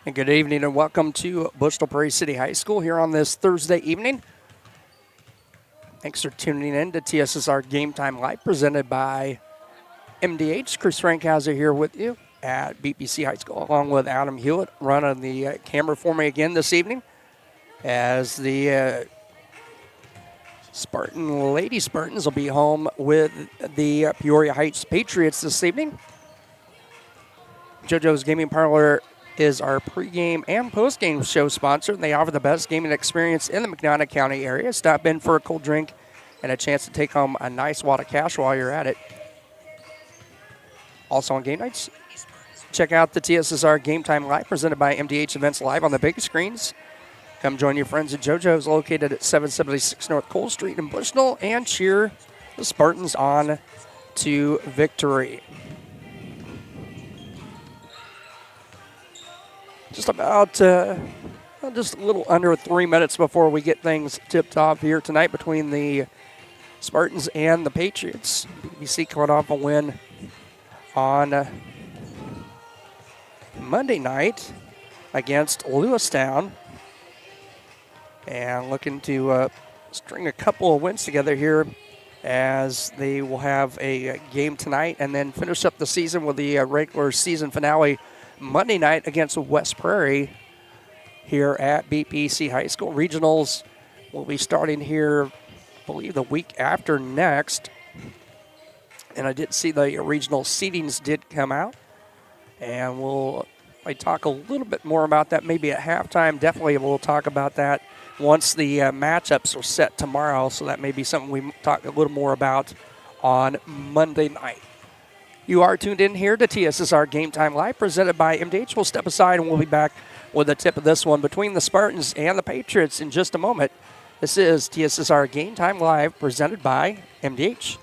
And good evening and welcome to Bushnell-Prairie City High School here on this Thursday evening. Thanks for tuning in to TSSR Game Time Live presented by MDH. Chris Frankhauser here with you at BPC High School along with Adam Hulett running the camera for me again this evening as the Lady Spartans will be home with the Peoria Heights Patriots this evening. JoJo's Gaming Parlor is our pregame and postgame show sponsor. They offer the best gaming experience in the McDonough County area. Stop in for a cold drink and a chance to take home a nice wad of cash while you're at it. Also on game nights, check out the TSSR Game Time Live presented by MDH Events Live on the big screens. Come join your friends at JoJo's located at 776 North Cole Street in Bushnell and cheer the Spartans on to victory. Just about, just a little under 3 minutes before we get things tipped off here tonight between the Spartans and the Patriots. BC coming off a win on Monday night against Lewistown. And looking to string a couple of wins together here as they will have a game tonight and then finish up the season with the regular season finale Monday night against West Prairie here at BPC High School. Regionals will be starting here, I believe, the week after next. And I did see the regional seedings did come out. And we'll talk a little bit more about that maybe at halftime. Definitely we'll talk about that once the matchups are set tomorrow. So that may be something we talk a little more about on Monday night. You are tuned in here to TSSR Game Time Live, presented by MDH. We'll step aside and we'll be back with the tip of this one between the Spartans and the Patriots in just a moment. This is TSSR Game Time Live, presented by MDH.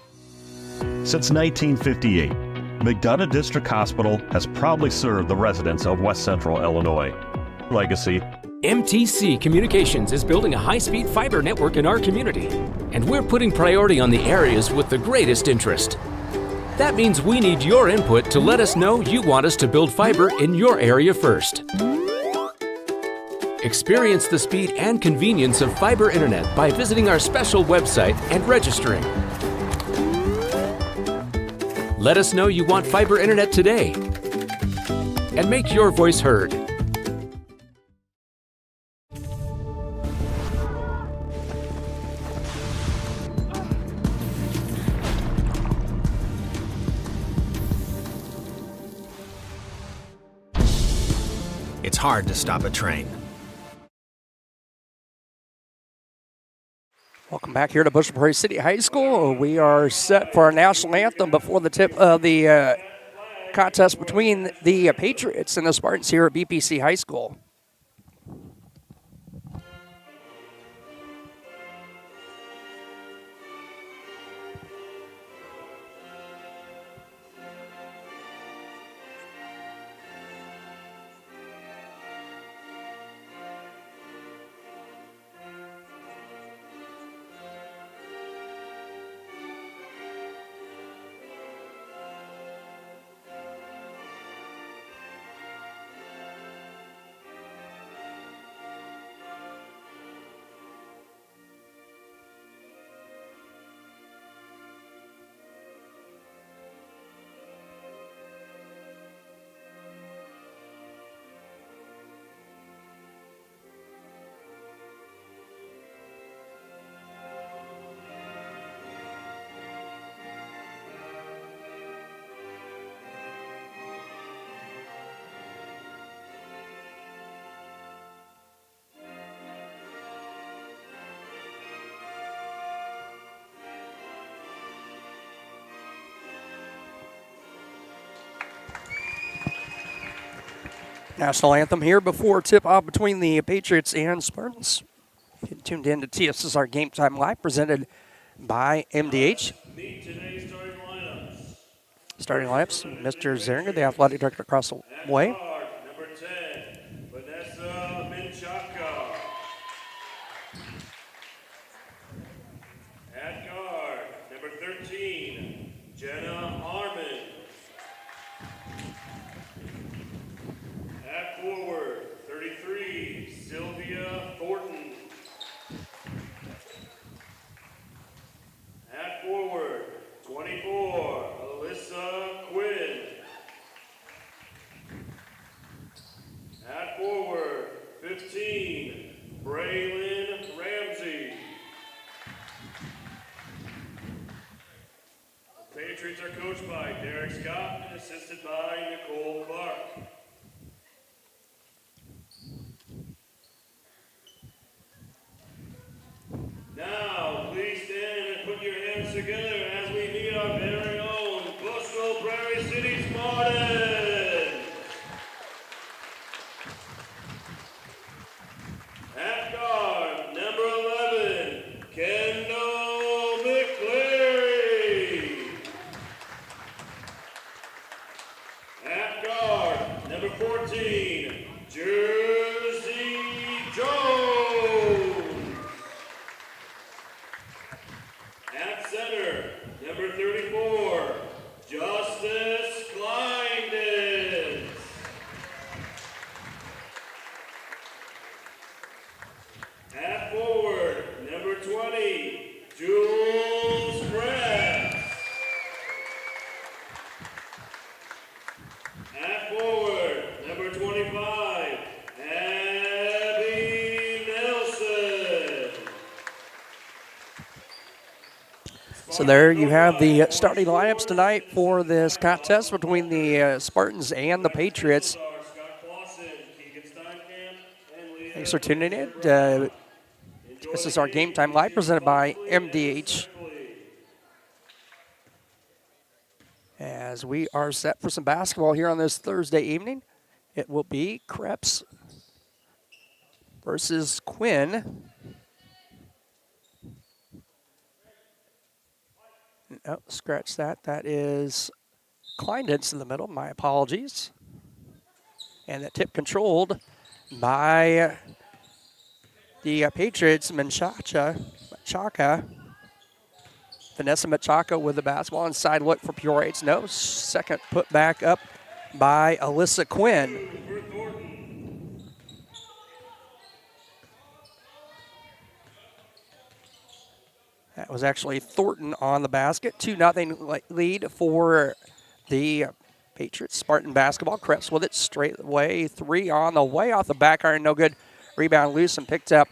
Since 1958, McDonough District Hospital has proudly served the residents of West Central Illinois. Legacy. MTC Communications is building a high-speed fiber network in our community, and we're putting priority on the areas with the greatest interest. That means we need your input to let us know you want us to build fiber in your area first. Experience the speed and convenience of fiber internet by visiting our special website and registering. Let us know you want fiber internet today and make your voice heard. It's hard to stop a train. Welcome back here to Bushnell-Prairie City High School. We are set for our national anthem before the tip of the contest between the Patriots and the Spartans here at BPC High School. National anthem here before tip-off between the Patriots and Spartans. Get tuned in to TSSR Game Time Live, presented by MDH. Meet today's starting lineups. Starting lineups, Mr. Zeringer, the athletic director across the way. Number 10, Vanessa Minchaka. At guard, number 13, Jenna Harmon. At forward, Patriots are coached by Derek Scott and assisted by Nicole Clark. Now, please stand and put your hands together as we meet our very own Bushnell-Prairie City Spartans. At guard, number 11, Kendall McCleary. At guard, number 14, Jersey Jones. At center, number 34, Justice Kleindis. At forward, number 20, Jules Press. At forward, number 25, Abby Nelson. So there you have the starting lineups tonight for this contest between the Spartans and the Patriots. Thanks for tuning in. This is our Game Time Live presented by MDH. As we are set for some basketball here on this Thursday evening, it will be Krebs versus Quinn. Oh, scratch that. That is Kleinditz in the middle. My apologies. And that tip controlled by the Patriots, Menchaca. Vanessa Menchaca with the basketball. Inside look for Peoria. It's no. Second put back up by Alyssa Quinn. That was actually Thornton on the basket. 2-0 lead for the Patriots. Spartan basketball. Krebs with it straight away. 3 on the way off the back iron. No good. Rebound loose and picked up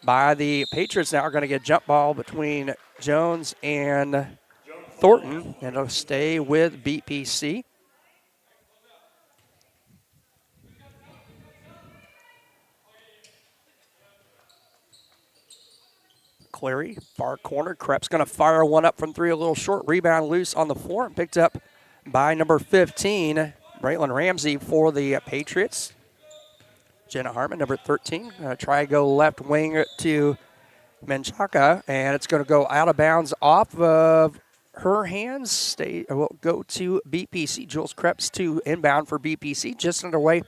by the Patriots. Now are going to get a jump ball between Jones and Thornton. And it'll stay with BPC. Clary, far corner. Krebs going to fire one up from 3, a little short. Rebound loose on the floor and picked up by number 15, Braylon Ramsey for the Patriots. Jenna Harmon, number 13. Try to go left wing to Menchaca, and it's going to go out of bounds off of her hands. Will go to BPC. Jules Krebs to inbound for BPC. Just underway.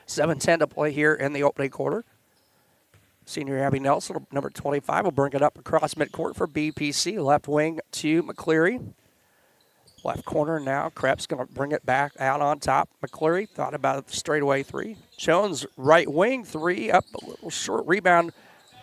7:10 to play here in the opening quarter. Senior Abby Nelson, number 25, will bring it up across midcourt for BPC. Left wing to McCleary. Left corner now. Krebs going to bring it back out on top. McCleary thought about it, straightaway 3. Jones, right wing 3, up a little short. Rebound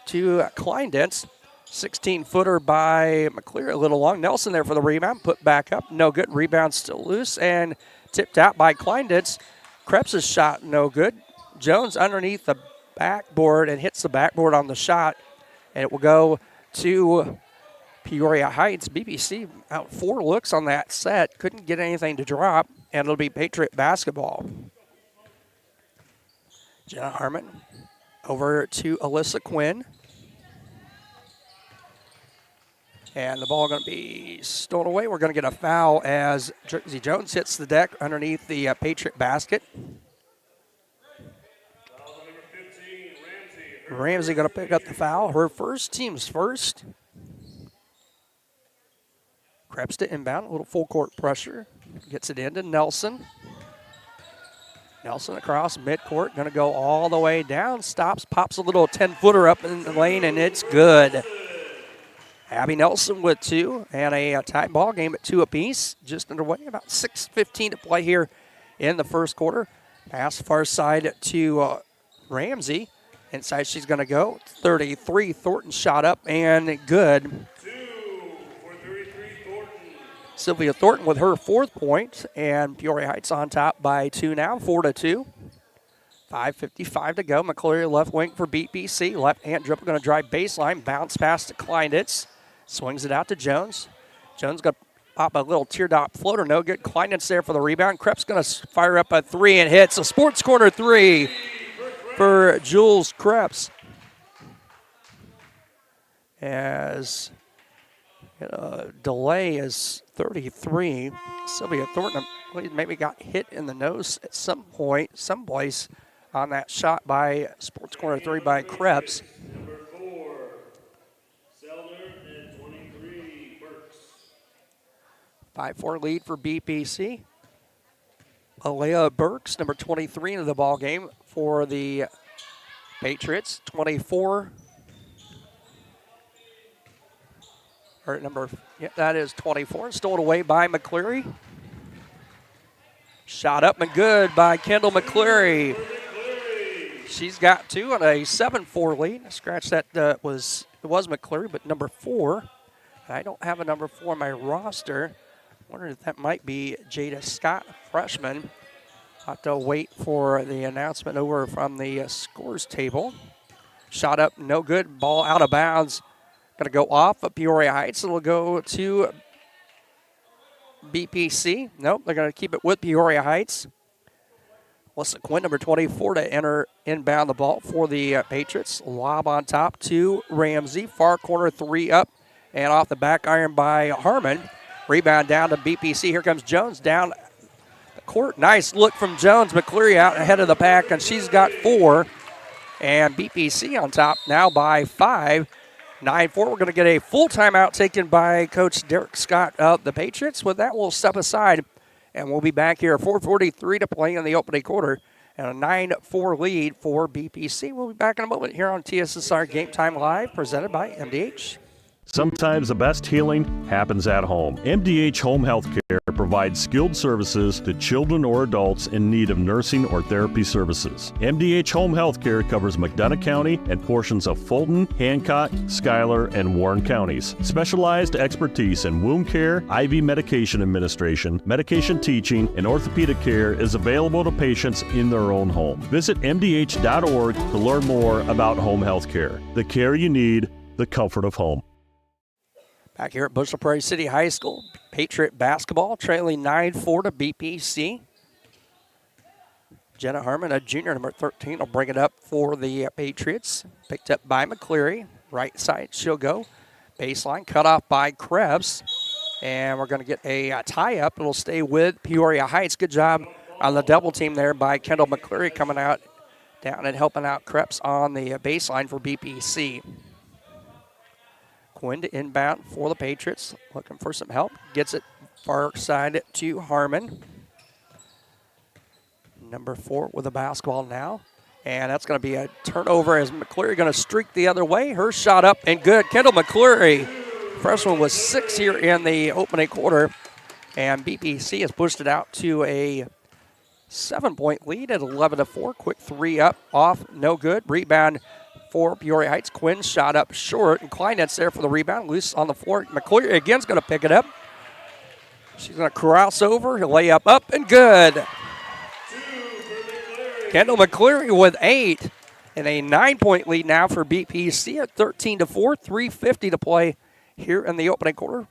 to Kleinditz. 16-footer by McCleary, a little long. Nelson there for the rebound. Put back up. No good. Rebound still loose and tipped out by Kleinditz. Krebs' shot no good. Jones underneath the backboard and hits the backboard on the shot, and it will go to Peoria Heights. BBC out 4 looks on that set, couldn't get anything to drop, and it'll be Patriot basketball. Jenna Harmon over to Alyssa Quinn, and the ball going to be stolen away. We're going to get a foul as Jersey Jones hits the deck underneath the Patriot basket. Ramsey going to pick up the foul. Her first, team's first. Krebs to inbound, a little full court pressure. Gets it into Nelson. Nelson across midcourt, going to go all the way down. Stops, pops a little 10-footer up in the lane, and it's good. Abby Nelson with 2, and a tight ball game at 2 apiece. Just underway, about 6:15 to play here in the first quarter. Pass far side to Ramsey. Inside she's going to go. 33, Thornton shot up and good. 2 for 33, Thornton. Sylvia Thornton with her 4th point, and Peoria Heights on top by 2 now, 4-2. 5:55 to go. McCleary left wing for BPC. Left hand dribble going to drive baseline. Bounce pass to Kleinditz. Swings it out to Jones. Jones got pop a little teardrop floater. No good. Kleinen's there for the rebound. Krepp's going to fire up a three and hits a sports corner three for Jules Kreps. As delay is 33. Sylvia Thornton maybe got hit in the nose at some point, someplace on that shot by sports corner three by Kreps. Number 4, Selner, and 23, Burks. 5-4 lead for BPC. Alea Burks, number 23 into the ball game for the Patriots. 24. Or that is 24. Stolen away by McCleary. Shot up and good by Kendall McCleary. She's got 2 on a 7-4 lead. Scratch that. It was McCleary, but number 4. I don't have a number 4 on my roster. Wondering if that might be Jada Scott, freshman. I'll have to wait for the announcement over from the scores table. Shot up, no good. Ball out of bounds. Going to go off of Peoria Heights. It'll go to BPC. Nope, they're going to keep it with Peoria Heights. Melissa Quinn, number 24, to enter inbound the ball for the Patriots. Lob on top to Ramsey. Far corner, 3 up and off the back iron by Harmon. Rebound down to BPC. Here comes Jones down the court. Nice look from Jones. McCleary out ahead of the pack, and she's got 4. And BPC on top now by 5. 9-4. We're going to get a full timeout taken by Coach Derek Scott of the Patriots. With that, we'll step aside, and we'll be back here. 4:43 to play in the opening quarter, and a 9-4 lead for BPC. We'll be back in a moment here on TSSR Game Time Live, presented by MDH. Sometimes the best healing happens at home. MDH Home Health Care provides skilled services to children or adults in need of nursing or therapy services. MDH Home Health Care covers McDonough County and portions of Fulton, Hancock, Schuyler, and Warren counties. Specialized expertise in wound care, IV medication administration, medication teaching, and orthopedic care is available to patients in their own home. Visit MDH.org to learn more about home health care. The care you need, the comfort of home. Back here at Bushnell-Prairie City High School, Patriot basketball trailing 9-4 to BPC. Jenna Harmon, a junior, number 13, will bring it up for the Patriots. Picked up by McCleary. Right side, she'll go. Baseline cut off by Krebs. And we're going to get a tie-up. It'll stay with Peoria Heights. Good job on the double team there by Kendall McCleary coming out down and helping out Krebs on the baseline for BPC. Quinn to inbound for the Patriots. Looking for some help. Gets it far side to Harmon. Number 4 with the basketball now. And that's going to be a turnover as McCleary going to streak the other way. Her shot up and good. Kendall McCleary, freshman, was 6 here in the opening quarter. And BPC has pushed it out to a 7-point lead at 11-4. Quick 3 up, off, no good. Rebound for Peoria Heights. Quinn shot up short, and Kleinet's there for the rebound. Loose on the floor. McCleary again's going to pick it up. She's going to cross over. He'll lay up and good. Kendall McCleary with 8, and a 9-point lead now for BPC at 13-4. 3:50 to play here in the opening quarter.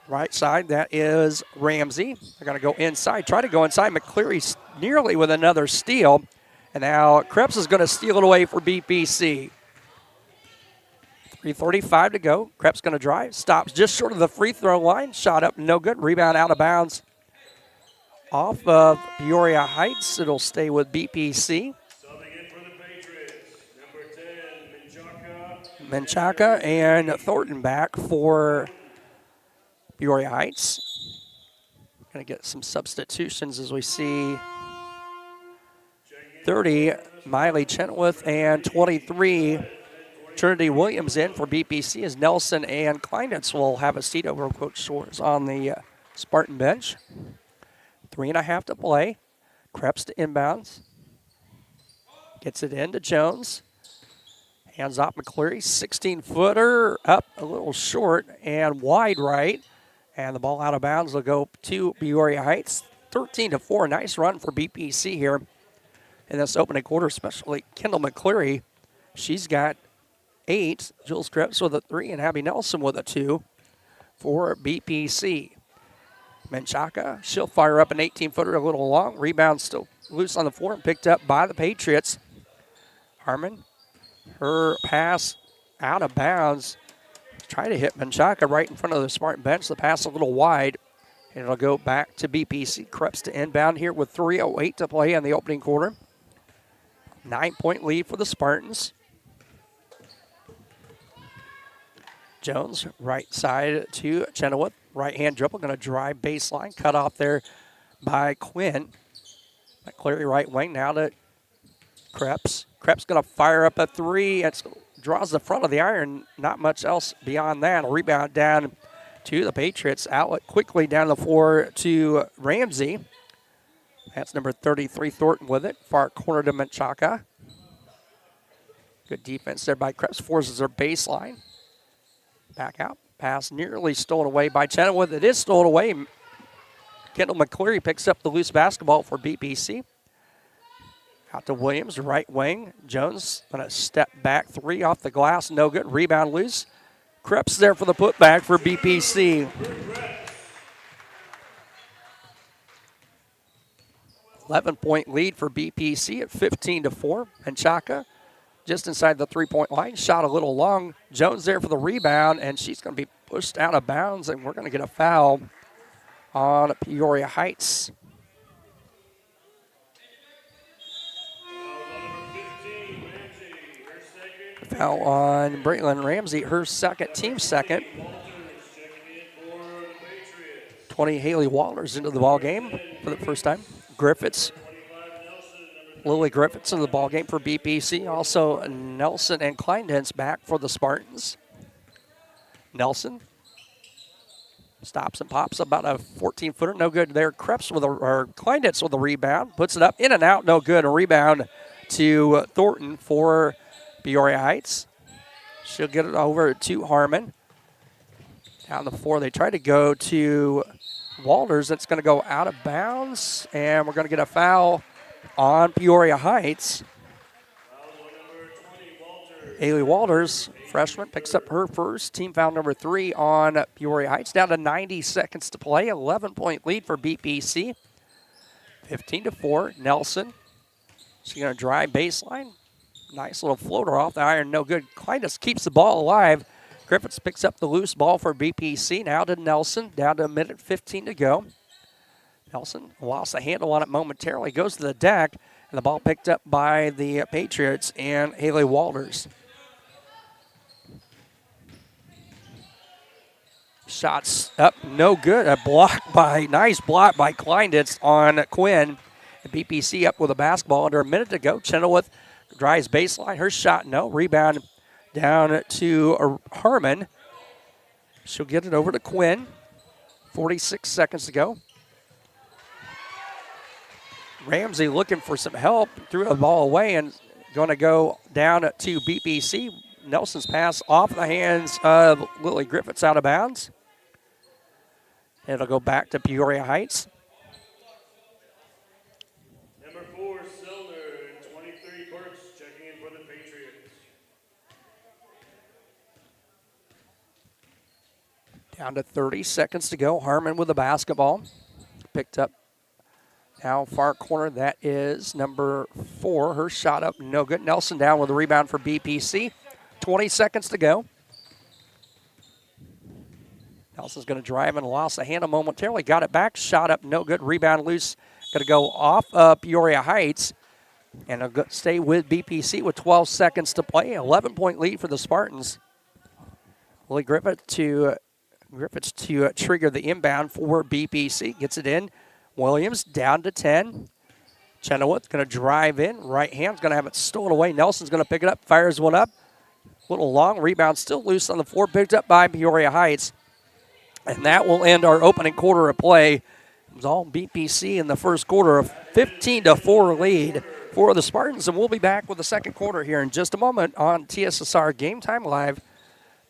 Right side, that is Ramsey. They're going to go inside. Try to go inside. McCleary's nearly with another steal. And now Krebs is going to steal it away for BPC. 3:35 to go. Krebs going to drive. Stops just short of the free throw line. Shot up, no good. Rebound out of bounds. Off of Peoria Heights. It'll stay with BPC. Subbing in for the Patriots, number 10, Menchaca and Thornton back for Peoria Heights. Going to get some substitutions as we see 30, Miley Chenoweth, and 23, Trinity Williams in for BPC as Nelson and Kleinitz will have a seat over Coach Shores on the Spartan bench. 3.5 to play. Krebs to inbounds. Gets it in to Jones. Hands off McCleary. 16-footer up a little short and wide right. And the ball out of bounds will go to Peoria Heights. 13-4. Nice run for BPC here in this opening quarter, especially Kendall McCleary. She's got 8. Jules Krebs with a 3 and Abby Nelson with a 2. for BPC. Menchaca, she'll fire up an 18-footer a little long. Rebound still loose on the floor and picked up by the Patriots. Harmon, her pass out of bounds. Try to hit Menchaca right in front of the Spartan bench. The pass a little wide, and it'll go back to BPC. Krebs to inbound here with 3:08 to play in the opening quarter. 9-point lead for the Spartans. Jones, right side to Chenoweth. Right-hand dribble, going to drive baseline. Cut off there by Quinn. McCleary right wing now to Krebs. Krebs going to fire up a three. It draws the front of the iron. Not much else beyond that. A rebound down to the Patriots. Outlet quickly down the floor to Ramsey. That's number 33, Thornton with it. Far corner to Menchaca. Good defense there by Krebs. Forces her baseline. Back out. Pass nearly stolen away by Chenoweth. It is stolen away. Kendall McCleary picks up the loose basketball for BPC. Out to Williams, right wing. Jones going to step back. Three off the glass. No good. Rebound loose. Krebs there for the putback for BPC. 11-point lead for BPC at 15-4. Menchaca just inside the three-point line. Shot a little long. Jones there for the rebound, and she's going to be pushed out of bounds, and we're going to get a foul on Peoria Heights. Foul on Braylon Ramsey, her second, team second. 20 Haley Walters into the ball game for the first time. Griffiths. Lily Griffiths in the ball game for BPC. Also Nelson and Kleinden's back for the Spartans. Nelson stops and pops about a 14-footer. No good there. Krebs with Kleinden's with a rebound. Puts it up in and out. No good. A rebound to Thornton for Peoria Heights. She'll get it over to Harmon. Down the floor. They try to go to Walters. That's going to go out of bounds. And we're going to get a foul on Peoria Heights. Haley Walters, freshman, picks up her first. Team foul number 3 on Peoria Heights. Down to 90 seconds to play. 11-point lead for BPC. 15-4. Nelson. She's going to drive baseline. Nice little floater off the iron. No good. Kleindes keeps the ball alive. Griffiths picks up the loose ball for BPC. Now to Nelson. Down to a minute 15 to go. Nelson lost the handle on it momentarily. Goes to the deck. And the ball picked up by the Patriots and Haley Walters. Shots up. No good. Nice block by Kleindes on Quinn. And BPC up with a basketball under a minute to go. Chenoweth drives baseline. Her shot, no. Rebound down to Harmon. She'll get it over to Quinn. 46 seconds to go. Ramsey looking for some help. Threw the ball away and going to go down to BPC. Nelson's pass off the hands of Lily Griffiths out of bounds. It'll go back to Peoria Heights. Number 4, Silner, and 23, Burks, checking in for the Patriots. Down to 30 seconds to go. Harmon with the basketball. Picked up now far corner. That is number 4. Her shot up, no good. Nelson down with the rebound for BPC. 20 seconds to go. Nelson's going to drive and lost the handle momentarily. Got it back. Shot up, no good. Rebound loose. Going to go off Peoria Heights. And it'll stay with BPC with 12 seconds to play. 11-point lead for the Spartans. Lily Griffiths to trigger the inbound for BPC. Gets it in. Williams down to 10. Chenoweth going to drive in. Right hand's going to have it stolen away. Nelson's going to pick it up. Fires one up. Little long. Rebound still loose on the floor. Picked up by Peoria Heights. And that will end our opening quarter of play. It was all BPC in the first quarter. A 15-4 lead for the Spartans. And we'll be back with the second quarter here in just a moment on TSSR Game Time Live,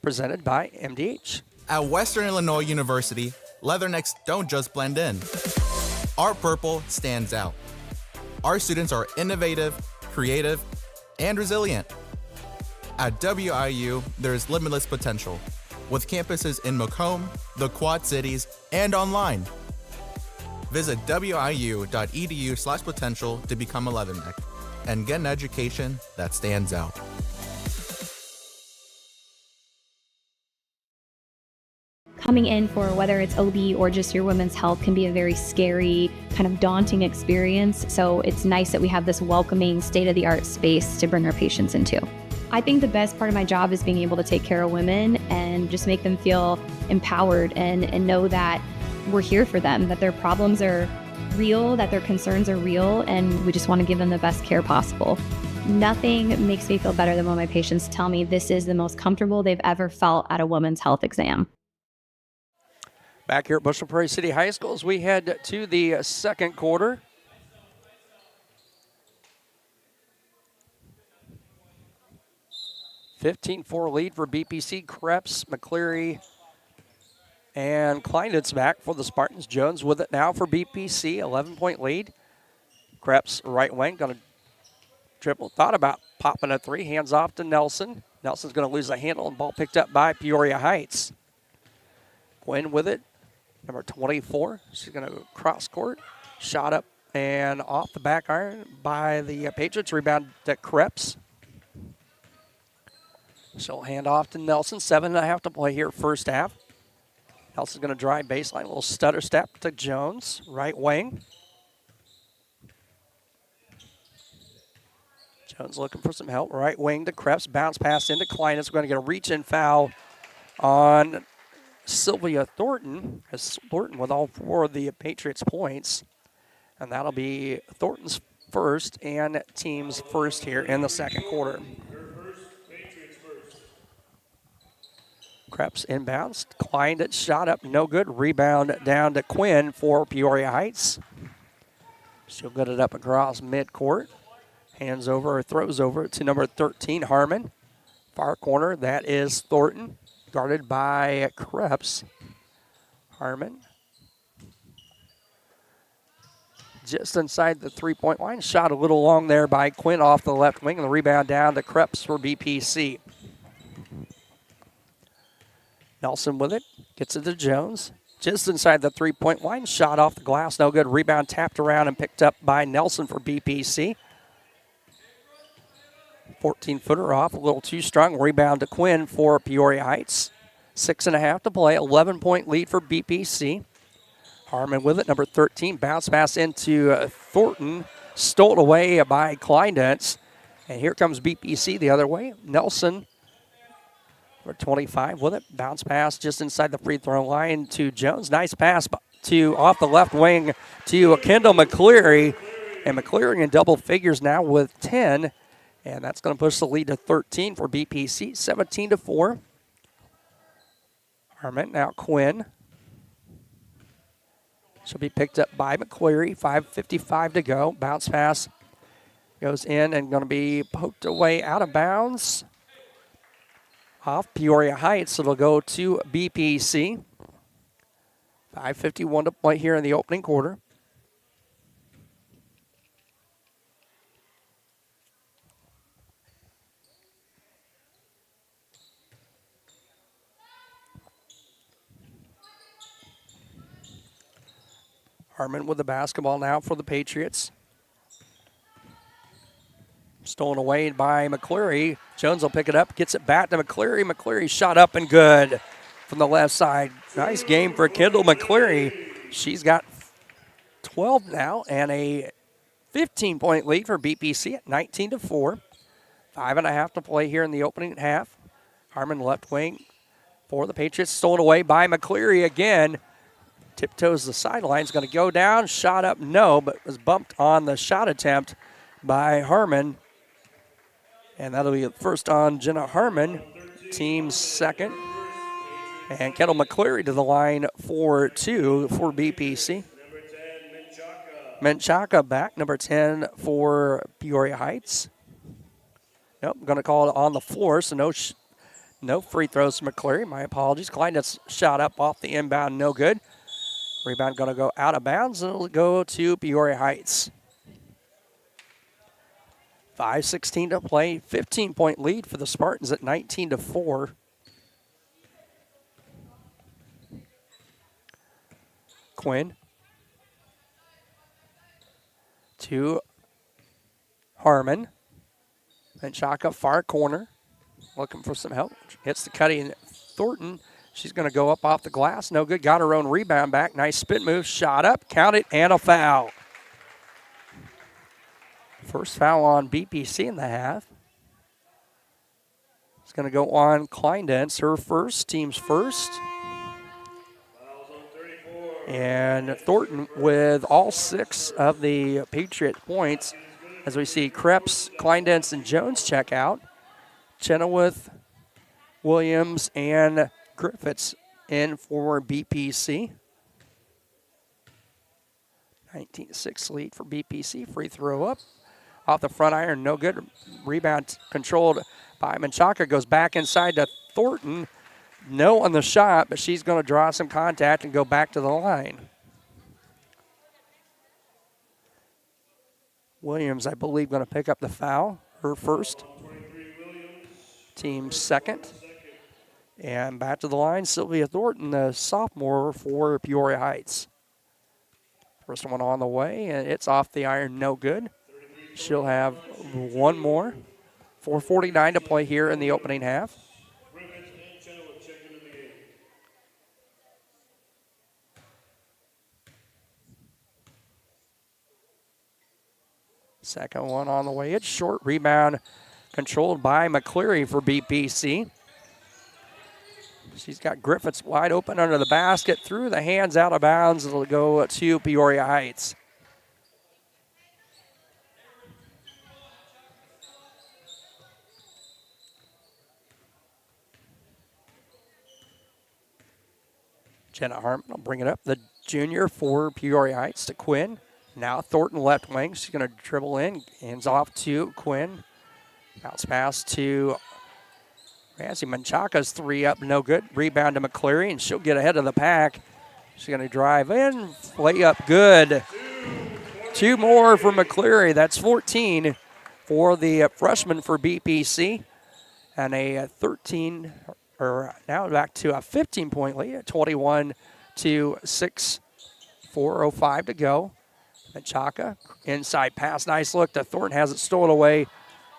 presented by MDH. At Western Illinois University, Leathernecks don't just blend in. Our purple stands out. Our students are innovative, creative, and resilient. At WIU, there is limitless potential. with campuses in Macomb, the Quad Cities, and online. Visit wiu.edu/potential to become a Leatherneck and get an education that stands out. Coming in for whether it's OB or just your women's health can be a very scary, kind of daunting experience. So it's nice that we have this welcoming, state-of-the-art space to bring our patients into. I think the best part of my job is being able to take care of women and just make them feel empowered and know that we're here for them, that their problems are real, that their concerns are real, and we just want to give them the best care possible. Nothing makes me feel better than when my patients tell me this is the most comfortable they've ever felt at a women's health exam. Back here at Bushnell-Prairie City High School as we head to the second quarter. (15-4) lead for BPC. Krebs, McCleary, and Kleinitz back for the Spartans. Jones with it now for BPC. 11-point lead. Krebs right wing, going to dribble. Thought about popping a three. Hands off to Nelson. Nelson's going to lose the handle and ball picked up by Peoria Heights. Quinn with it. Number 24, she's going to cross court. Shot up and off the back iron by the Patriots. Rebound to Krebs. She'll hand off to Nelson. 7.5 to play here first half. Nelson's going to drive baseline. A little stutter step to Jones. Right wing. Jones looking for some help. Right wing to Krebs. Bounce pass into Kleinitz. We're going to get a reach-in foul on Sylvia Thornton, as Thornton with all four of the Patriots points. And that'll be Thornton's first and team's first here in the second quarter. Krebs inbounds. Kleinitz shot up, no good. Rebound down to Quinn for Peoria Heights. She'll get it up across midcourt. Hands over, or throws over to number 13, Harmon. Far corner, that is Thornton. Guarded by Krebs. Harmon. Just inside the three-point line. Shot a little long there by Quinn off the left wing. And the rebound down to Krebs for BPC. Nelson with it. Gets it to Jones. Just inside the three-point line. Shot off the glass. No good. Rebound tapped around and picked up by Nelson for BPC. 14-footer off, a little too strong. Rebound to Quinn for Peoria Heights. 6.5 to play. 11-point lead for BPC. Harmon with it, number 13. Bounce pass into Thornton. Stolen away by Kleinitz. And here comes BPC the other way. Nelson, number 25, with it. Bounce pass just inside the free throw line to Jones. Nice pass to off the left wing to Kendall McCleary. And McCleary in double figures now with 10. And that's going to push the lead to 13 for BPC, 17-4. Harmon, now Quinn. She'll be picked up by McCleary, 5:55 to go. Bounce pass goes in and going to be poked away out of bounds. Off Peoria Heights, it'll go to BPC. 5:51 to play here in the opening quarter. Harmon with the basketball now for the Patriots. Stolen away by McCleary. Jones will pick it up, gets it back to McCleary. McCleary shot up and good from the left side. Nice game for Kendall McCleary. She's got 12 now and a 15-point lead for BPC at 19-4. 5.5 to play here in the opening half. Harmon left wing for the Patriots. Stolen away by McCleary again. Tiptoes the sidelines, going to go down. Shot up, no, but was bumped on the shot attempt by Harmon. And that'll be first on Jenna Harmon, team's second. And Kendall McCleary to the line for 2 for BPC. Menchaca back, number 10 for Peoria Heights. Nope, going to call it on the floor, so no free throws for McCleary. My apologies. Kleinitz shot up off the inbound, no good. Rebound going to go out of bounds, and it'll go to Peoria Heights. 5:16 to play, 15-point lead for the Spartans at 19-4. Quinn. To Harmon. Menchaca, far corner. Looking for some help. Hits the cutting Thornton. She's going to go up off the glass. No good. Got her own rebound back. Nice spin move. Shot up. Count it. And a foul. First foul on BPC in the half. It's going to go on Kleindense. Her first. Team's first. And Thornton with all 6 of the Patriot points. As we see Krebs, Kleindense, and Jones check out. Chenoweth, Williams, and Griffiths in for BPC. 19-6 lead for BPC. Free throw up. Off the front iron, no good. Rebound controlled by Menchaca. Goes back inside to Thornton. No on the shot, but she's going to draw some contact and go back to the line. Williams, I believe, going to pick up the foul. Her first. Team second. And back to the line, Sylvia Thornton, the sophomore for Peoria Heights. First one on the way, and it's off the iron, no good. She'll have one more. 4:49 to play here in the opening half. Second one on the way. It's short rebound controlled by McCleary for BPC. She's got Griffiths wide open under the basket. Through the hands, out of bounds. It'll go to Peoria Heights. Jenna Harmon will bring it up. The junior for Peoria Heights to Quinn. Now Thornton left wing. She's going to dribble in. Hands off to Quinn. Bounce pass to Ramsey. Menchaca's 3 up, no good. Rebound to McCleary, and she'll get ahead of the pack. She's going to drive in. Lay up good. 2 more for McCleary. That's 14 for the freshman for BPC. And a 13, or now back to a 15-point lead at 21-6. 4:05 to go. Menchaca, inside pass, nice look to Thornton, has it stolen away,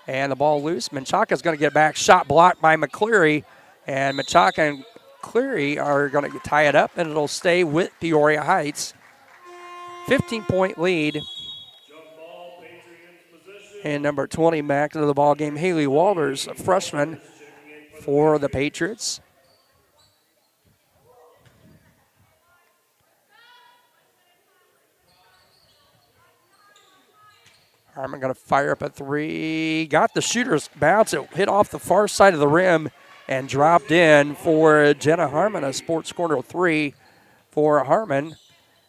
and the ball loose. Menchaca's going to get back, shot blocked by McCleary, and Menchaca and Cleary are going to tie it up, and it'll stay with Peoria Heights. 15-point lead. And number 20 back into the ball game, Haley Walters, a freshman for the Patriots. Harmon going to fire up a 3. Got the shooter's bounce. It hit off the far side of the rim and dropped in for Jenna Harmon. A sports corner 3 for Harmon.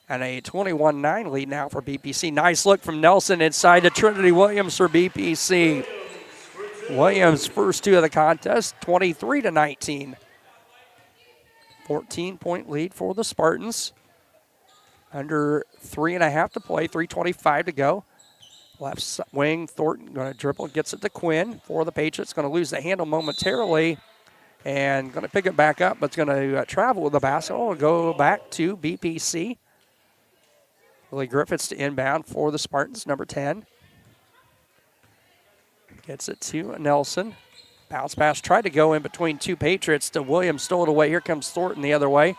And a 21-9 lead now for BPC. Nice look from Nelson inside to Trinity Williams for BPC. Williams first 2 of the contest, 23-19. 14-point lead for the Spartans. Under 3.5 to play, 3:25 to go. Left wing, Thornton going to dribble, gets it to Quinn for the Patriots. Going to lose the handle momentarily and going to pick it back up, but it's going to travel with the basketball and go back to BPC. Lily Griffiths to inbound for the Spartans, number 10. Gets it to Nelson. Bounce pass, tried to go in between 2 Patriots to Williams, stole it away. Here comes Thornton the other way.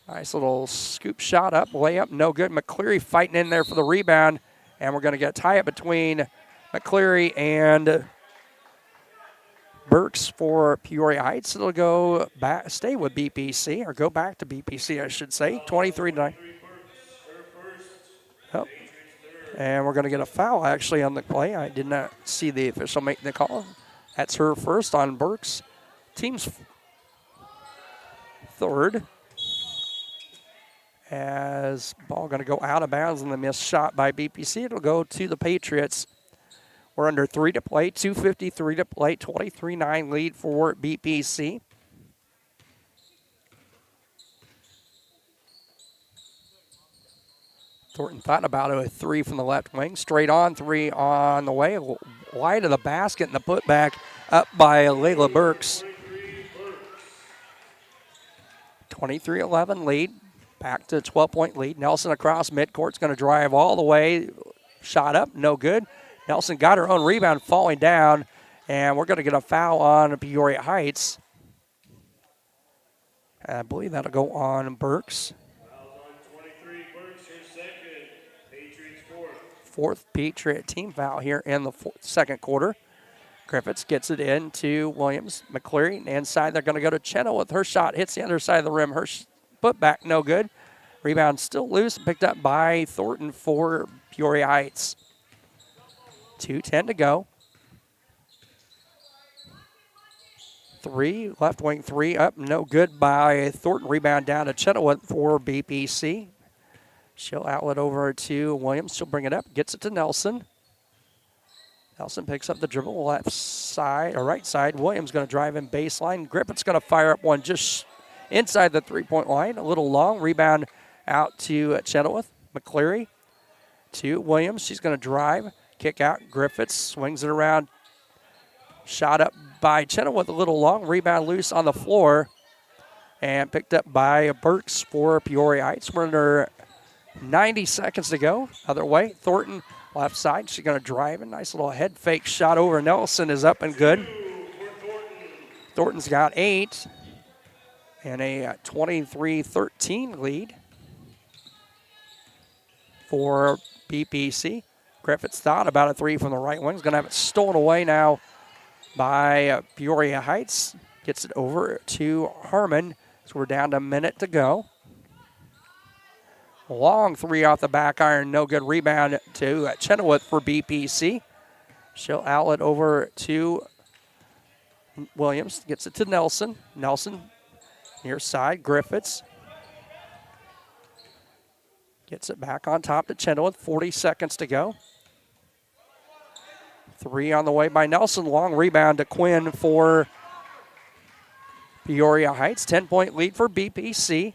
Nice little scoop shot up, layup, no good. McCleary fighting in there for the rebound. And we're going to get a tie-up between McCleary and Burks for Peoria Heights. It'll go back, stay with BPC, or go back to BPC, I should say. 23-9. Oh. And we're going to get a foul, actually, on the play. I did not see the official make the call. That's her first on Burks. Team's third. As ball going to go out of bounds and the missed shot by BPC. It'll go to the Patriots. We're under 3 to play, 2:53 to play, 23-9 lead for BPC. Thornton thought about it, a 3 from the left wing. Straight on, 3 on the way. Wide of the basket and the putback up by Layla Burks. 23-11 lead. Back to a 12-point lead. Nelson across midcourt's going to drive all the way. Shot up, no good. Nelson got her own rebound, falling down, and we're going to get a foul on Peoria Heights. I believe that'll go on Burks. Fouls on 23, Burks, her second. Patriots Fourth Patriot team foul here in the second quarter. Griffiths gets it in to Williams. McCleary inside. They're going to go to Chenoweth. Her shot hits the underside of the rim. Her putback, no good. Rebound still loose. Picked up by Thornton for Peoria Heights. 2:10 to go. Left wing three up, no good by Thornton. Rebound down to Chenoweth for BPC. She'll outlet over to Williams. She'll bring it up, gets it to Nelson. Nelson picks up the dribble, left side or right side. Williams going to drive in baseline. Griffith's going to fire up one just inside the three-point line. A little long. Rebound out to Chenoweth. McCleary to Williams. She's going to drive, kick out. Griffiths swings it around. Shot up by Chenoweth, a little long. Rebound loose on the floor. And picked up by Burks for Peoria Heights. We're under 90 seconds to go. Other way, Thornton left side. She's going to drive a nice little head fake shot over Nelson is up and good. Thornton's got 8 and a 23-13 lead for BPC. Griffiths thought about a three from the right wing. He's going to have it stolen away now by Peoria Heights. Gets it over to Harmon. So we're down to a minute to go. Long three off the back iron. No good. Rebound to Chenoweth for BPC. She'll outlet over to Williams. Gets it to Nelson. Nelson near side. Griffiths. Gets it back on top to Chenoweth. 40 seconds to go. Three on the way by Nelson. Long rebound to Quinn for Peoria Heights. 10-point lead for BPC.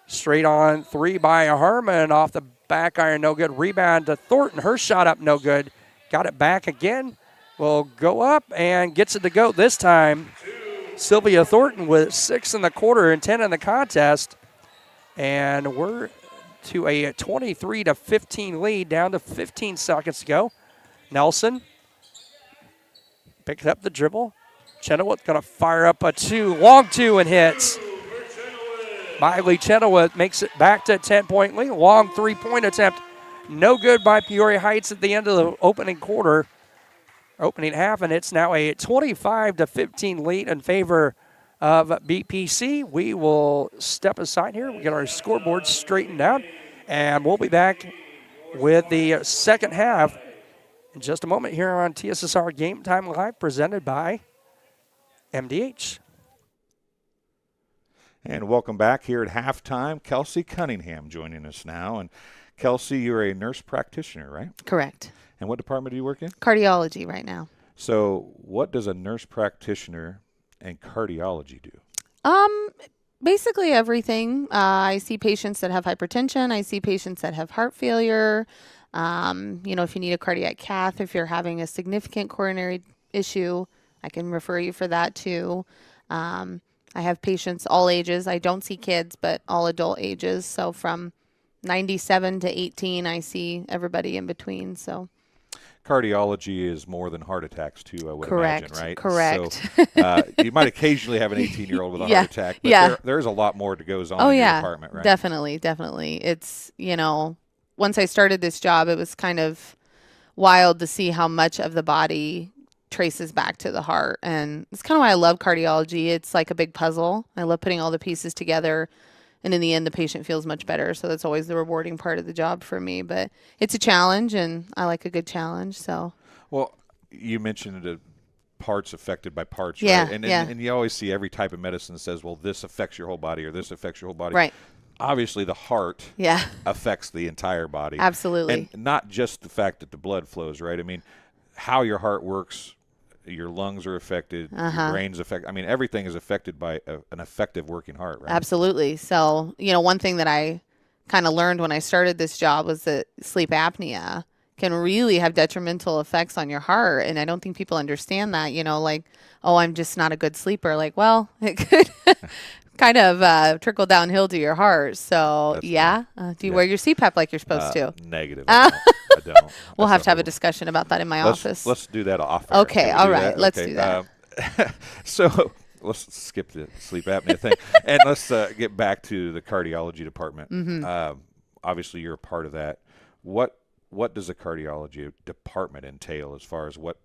Straight on three by Harmon off the back iron. No good. Rebound to Thornton. Her shot up. No good. Got it back again. Will go up and gets it to go this time. Sylvia Thornton with 6 in the quarter and 10 in the contest. And we're to a 23-15 lead, down to 15 seconds to go. Nelson picks up the dribble. Chenoweth going to fire up a long two and hits. Miley Chenoweth makes it back to a 10-point lead. Long three-point attempt. No good by Peoria Heights at the end of the opening half, and it's now a 25-15 lead in favor of BPC. We will step aside here. We get our scoreboard straightened out, and we'll be back with the second half in just a moment here on TSSR Game Time Live, presented by MDH. And welcome back here at halftime. Kelsey Cunningham joining us now. And Kelsey, you're a nurse practitioner, right? Correct. And what department do you work in? Cardiology right now. So what does a nurse practitioner and cardiology do? Basically everything. I see patients that have hypertension. I see patients that have heart failure. If you need a cardiac cath, if you're having a significant coronary issue, I can refer you for that too. I have patients all ages. I don't see kids, but all adult ages. So from 97 to 18, I see everybody in between. So cardiology is more than heart attacks too, I would imagine, right? Correct. So you might occasionally have an 18-year-old with a heart attack, but there's a lot more that goes on in your department, right? Definitely. It's, once I started this job, it was kind of wild to see how much of the body traces back to the heart. And it's kind of why I love cardiology. It's like a big puzzle. I love putting all the pieces together. And in the end, the patient feels much better. So that's always the rewarding part of the job for me. But it's a challenge, and I like a good challenge. So, well, you mentioned the parts affected by parts, yeah, right? And you always see every type of medicine that says, well, this affects your whole body or this affects your whole body. Right. Obviously, the heart affects the entire body. Absolutely. And not just the fact that the blood flows, right? I mean, how your heart works, your lungs are affected, your brain's affected. I mean, everything is affected by an effective working heart, right? Absolutely. So, one thing that I kind of learned when I started this job was that sleep apnea can really have detrimental effects on your heart. And I don't think people understand that, like, oh, I'm just not a good sleeper. Like, well, it kind of trickle downhill to your heart. So do you wear your CPAP like you're supposed to? Negative. I don't. We'll have to have a discussion about that in my office. Let's do that off air. Okay, all right. Let's do that. So let's skip the sleep apnea thing, and let's get back to the cardiology department. Mm-hmm. Obviously, you're a part of that. What does a cardiology department entail as far as what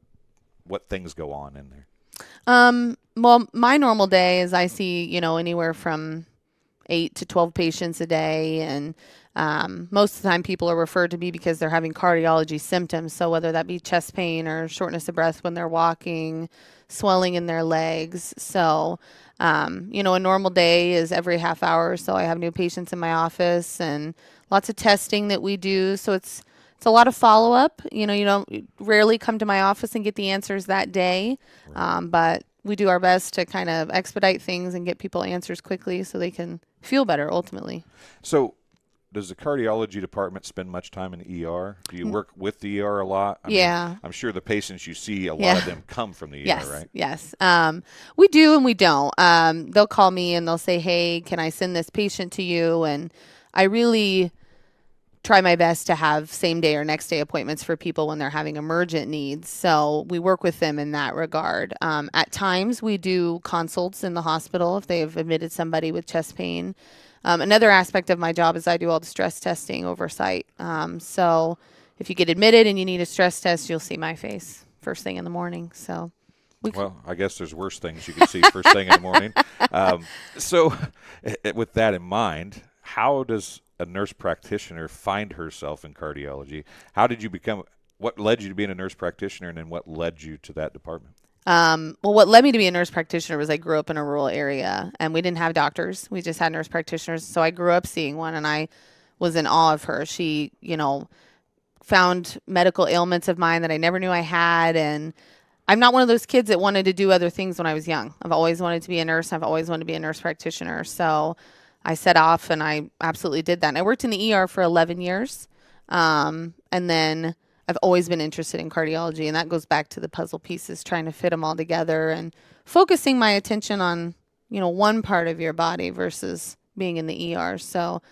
things go on in there? Well, my normal day is I see, anywhere from 8 to 12 patients a day. And most of the time people are referred to me because they're having cardiology symptoms. So whether that be chest pain or shortness of breath when they're walking, swelling in their legs. So, a normal day is every half hour. So I have new patients in my office and lots of testing that we do. So it's a lot of follow-up. You don't rarely come to my office and get the answers that day. Right. But we do our best to kind of expedite things and get people answers quickly so they can feel better ultimately. So does the cardiology department spend much time in the ER? Do you work with the ER a lot? I mean, I'm sure the patients you see, a lot of them come from the ER, right? Yes. We do and we don't. They'll call me and they'll say, hey, can I send this patient to you? And I really try my best to have same day or next day appointments for people when they're having emergent needs. So we work with them in that regard. At times we do consults in the hospital if they've admitted somebody with chest pain. Another aspect of my job is I do all the stress testing oversight. So if you get admitted and you need a stress test, you'll see my face first thing in the morning. So well, I guess there's worse things you can see first thing in the morning. So with that in mind, how does a nurse practitioner find herself in cardiology? What led you to being a nurse practitioner, and then what led you to that department? Well, what led me to be a nurse practitioner was I grew up in a rural area and we didn't have doctors. We just had nurse practitioners. So I grew up seeing one and I was in awe of her. She, found medical ailments of mine that I never knew I had. And I'm not one of those kids that wanted to do other things when I was young. I've always wanted to be a nurse. I've always wanted to be a nurse practitioner. So I set off and I absolutely did that. And I worked in the ER for 11 years. And then I've always been interested in cardiology, and that goes back to the puzzle pieces, trying to fit them all together and focusing my attention on, one part of your body versus being in the ER. So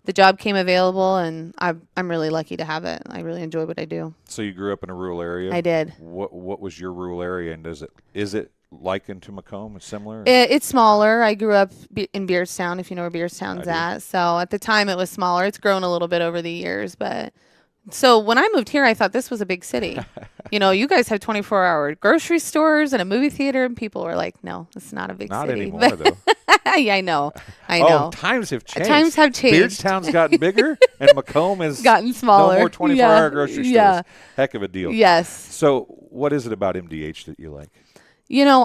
the job came available, and I'm really lucky to have it. I really enjoy what I do. So you grew up in a rural area? I did. What was your rural area, and is it likened to Macomb? Similar? It's smaller. I grew up in Beardstown, if you know where Beardstown's at. So at the time it was smaller. It's grown a little bit over the years, but so when I moved here, I thought this was a big city. You guys have 24-hour grocery stores and a movie theater, and people were like, no, it's not a big city. Not anymore, though. Yeah, I know. Oh, times have changed. Times have changed. Beardstown's gotten bigger, and Macomb has gotten smaller. No more 24-hour grocery stores. Yeah. Heck of a deal. Yes. So what is it about MDH that you like?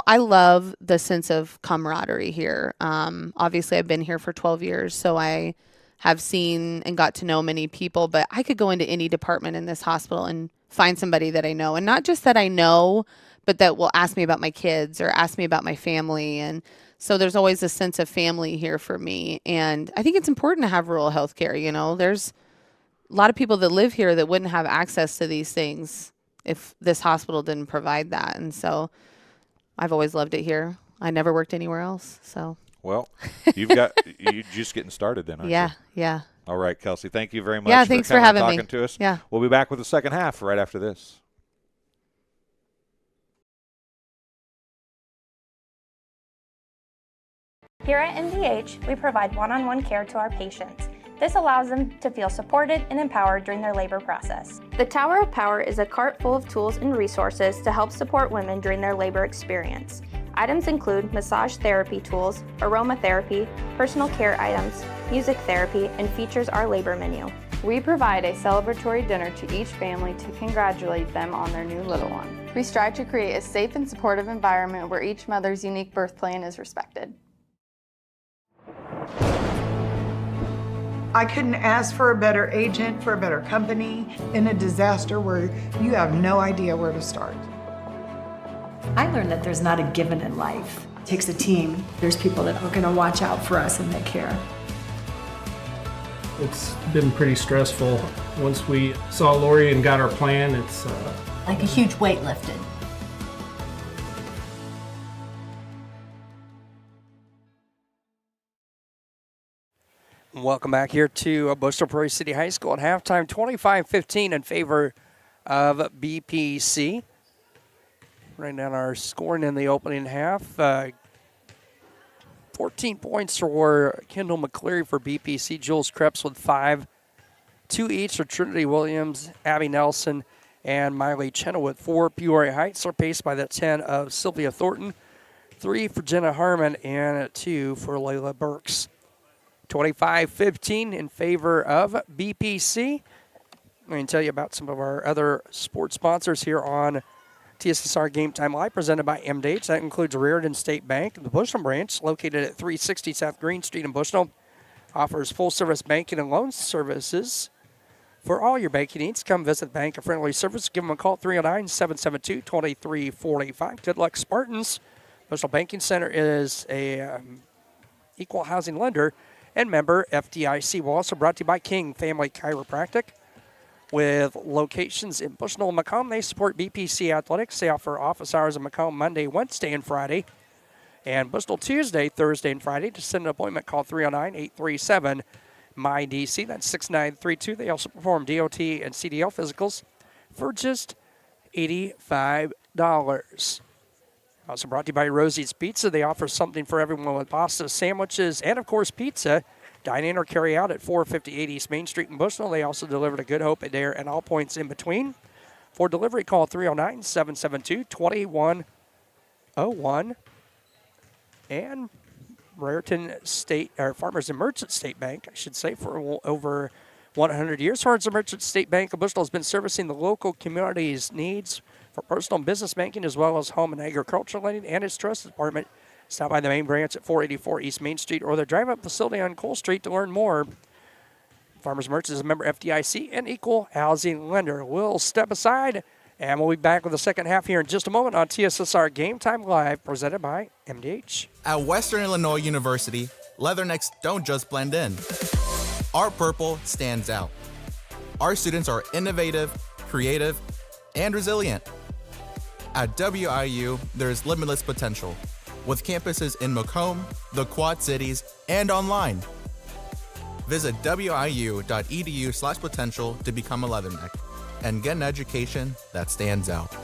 I love the sense of camaraderie here. Obviously, I've been here for 12 years, so I have seen and got to know many people, but I could go into any department in this hospital and find somebody that I know. And not just that I know, but that will ask me about my kids or ask me about my family. And so there's always a sense of family here for me. And I think it's important to have rural health care. There's a lot of people that live here that wouldn't have access to these things if this hospital didn't provide that. And so I've always loved it here. I never worked anywhere else, so. Well, you're just getting started then, aren't you? Yeah. All right, Kelsey, thank you very much thanks for having me. Talking to us. Yeah. We'll be back with the second half right after this. Here at MDH, we provide one-on-one care to our patients. This allows them to feel supported and empowered during their labor process. The Tower of Power is a cart full of tools and resources to help support women during their labor experience. Items include massage therapy tools, aromatherapy, personal care items, music therapy, and features our labor menu. We provide a celebratory dinner to each family to congratulate them on their new little one. We strive to create a safe and supportive environment where each mother's unique birth plan is respected. I couldn't ask for a better agent, for a better company in a disaster where you have no idea where to start. I learned that there's not a given in life. It takes a team. There's people that are going to watch out for us and they care. It's been pretty stressful. Once we saw Lori and got our plan, it's like a huge weight lifted. Welcome back here to Bushnell-Prairie City High School at halftime, 25-15 in favor of BPC. Writing down our scoring in the opening half. 14 points for Kendall McCleary for BPC. Jules Krebs with 5. 2 each for Trinity Williams, Abby Nelson, and Miley Chenoweth. 4 Peoria Heights are paced by the 10 of Sylvia Thornton. 3 for Jenna Harmon, and 2 for Layla Burks. 25-15 in favor of BPC. I'm going to tell you about some of our other sports sponsors here on TSSR Game Time Live, presented by MDH. That includes Reardon State Bank. The Bushnell branch, located at 360 South Green Street in Bushnell, offers full-service banking and loan services. For all your banking needs, come visit the bank. A friendly service. Give them a call, 309-772-2345. Good luck, Spartans. Bushnell Banking Center is a equal housing lender and member FDIC. We're also brought to you by King Family Chiropractic. With locations in Bushnell and Macomb, they support BPC Athletics. They offer office hours in Macomb Monday, Wednesday, and Friday. And Bushnell Tuesday, Thursday, and Friday. To send an appointment, call 309-837-MyDC. That's 6932. They also perform DOT and CDL physicals for just $85. Also brought to you by Rosie's Pizza. They offer something for everyone with pasta, sandwiches, and, of course, pizza. Dine in or carry out at 458 East Main Street in Bushnell. They also deliver to Good Hope, Adair, and all points in between. For delivery, call 309-772-2101. And Raritan State, or Farmers and Merchant State Bank, I should say, for over 100 years. Farmers and Merchant State Bank of Bushnell has been servicing the local community's needs for personal and business banking, as well as home and agricultural lending, and its trust department. Stop by the main branch at 484 East Main Street or their drive-up facility on Cole Street to learn more. Farmers Merchants is a member FDIC and equal housing lender. We'll step aside, and we'll be back with the second half here in just a moment on TSSR Game Time Live, presented by MDH. At Western Illinois University, leathernecks don't just blend in. Our purple stands out. Our students are innovative, creative, and resilient. At WIU, there's limitless potential, with campuses in Macomb, the Quad Cities, and online. Visit wiu.edu/potential to become a leatherneck and get an education that stands out.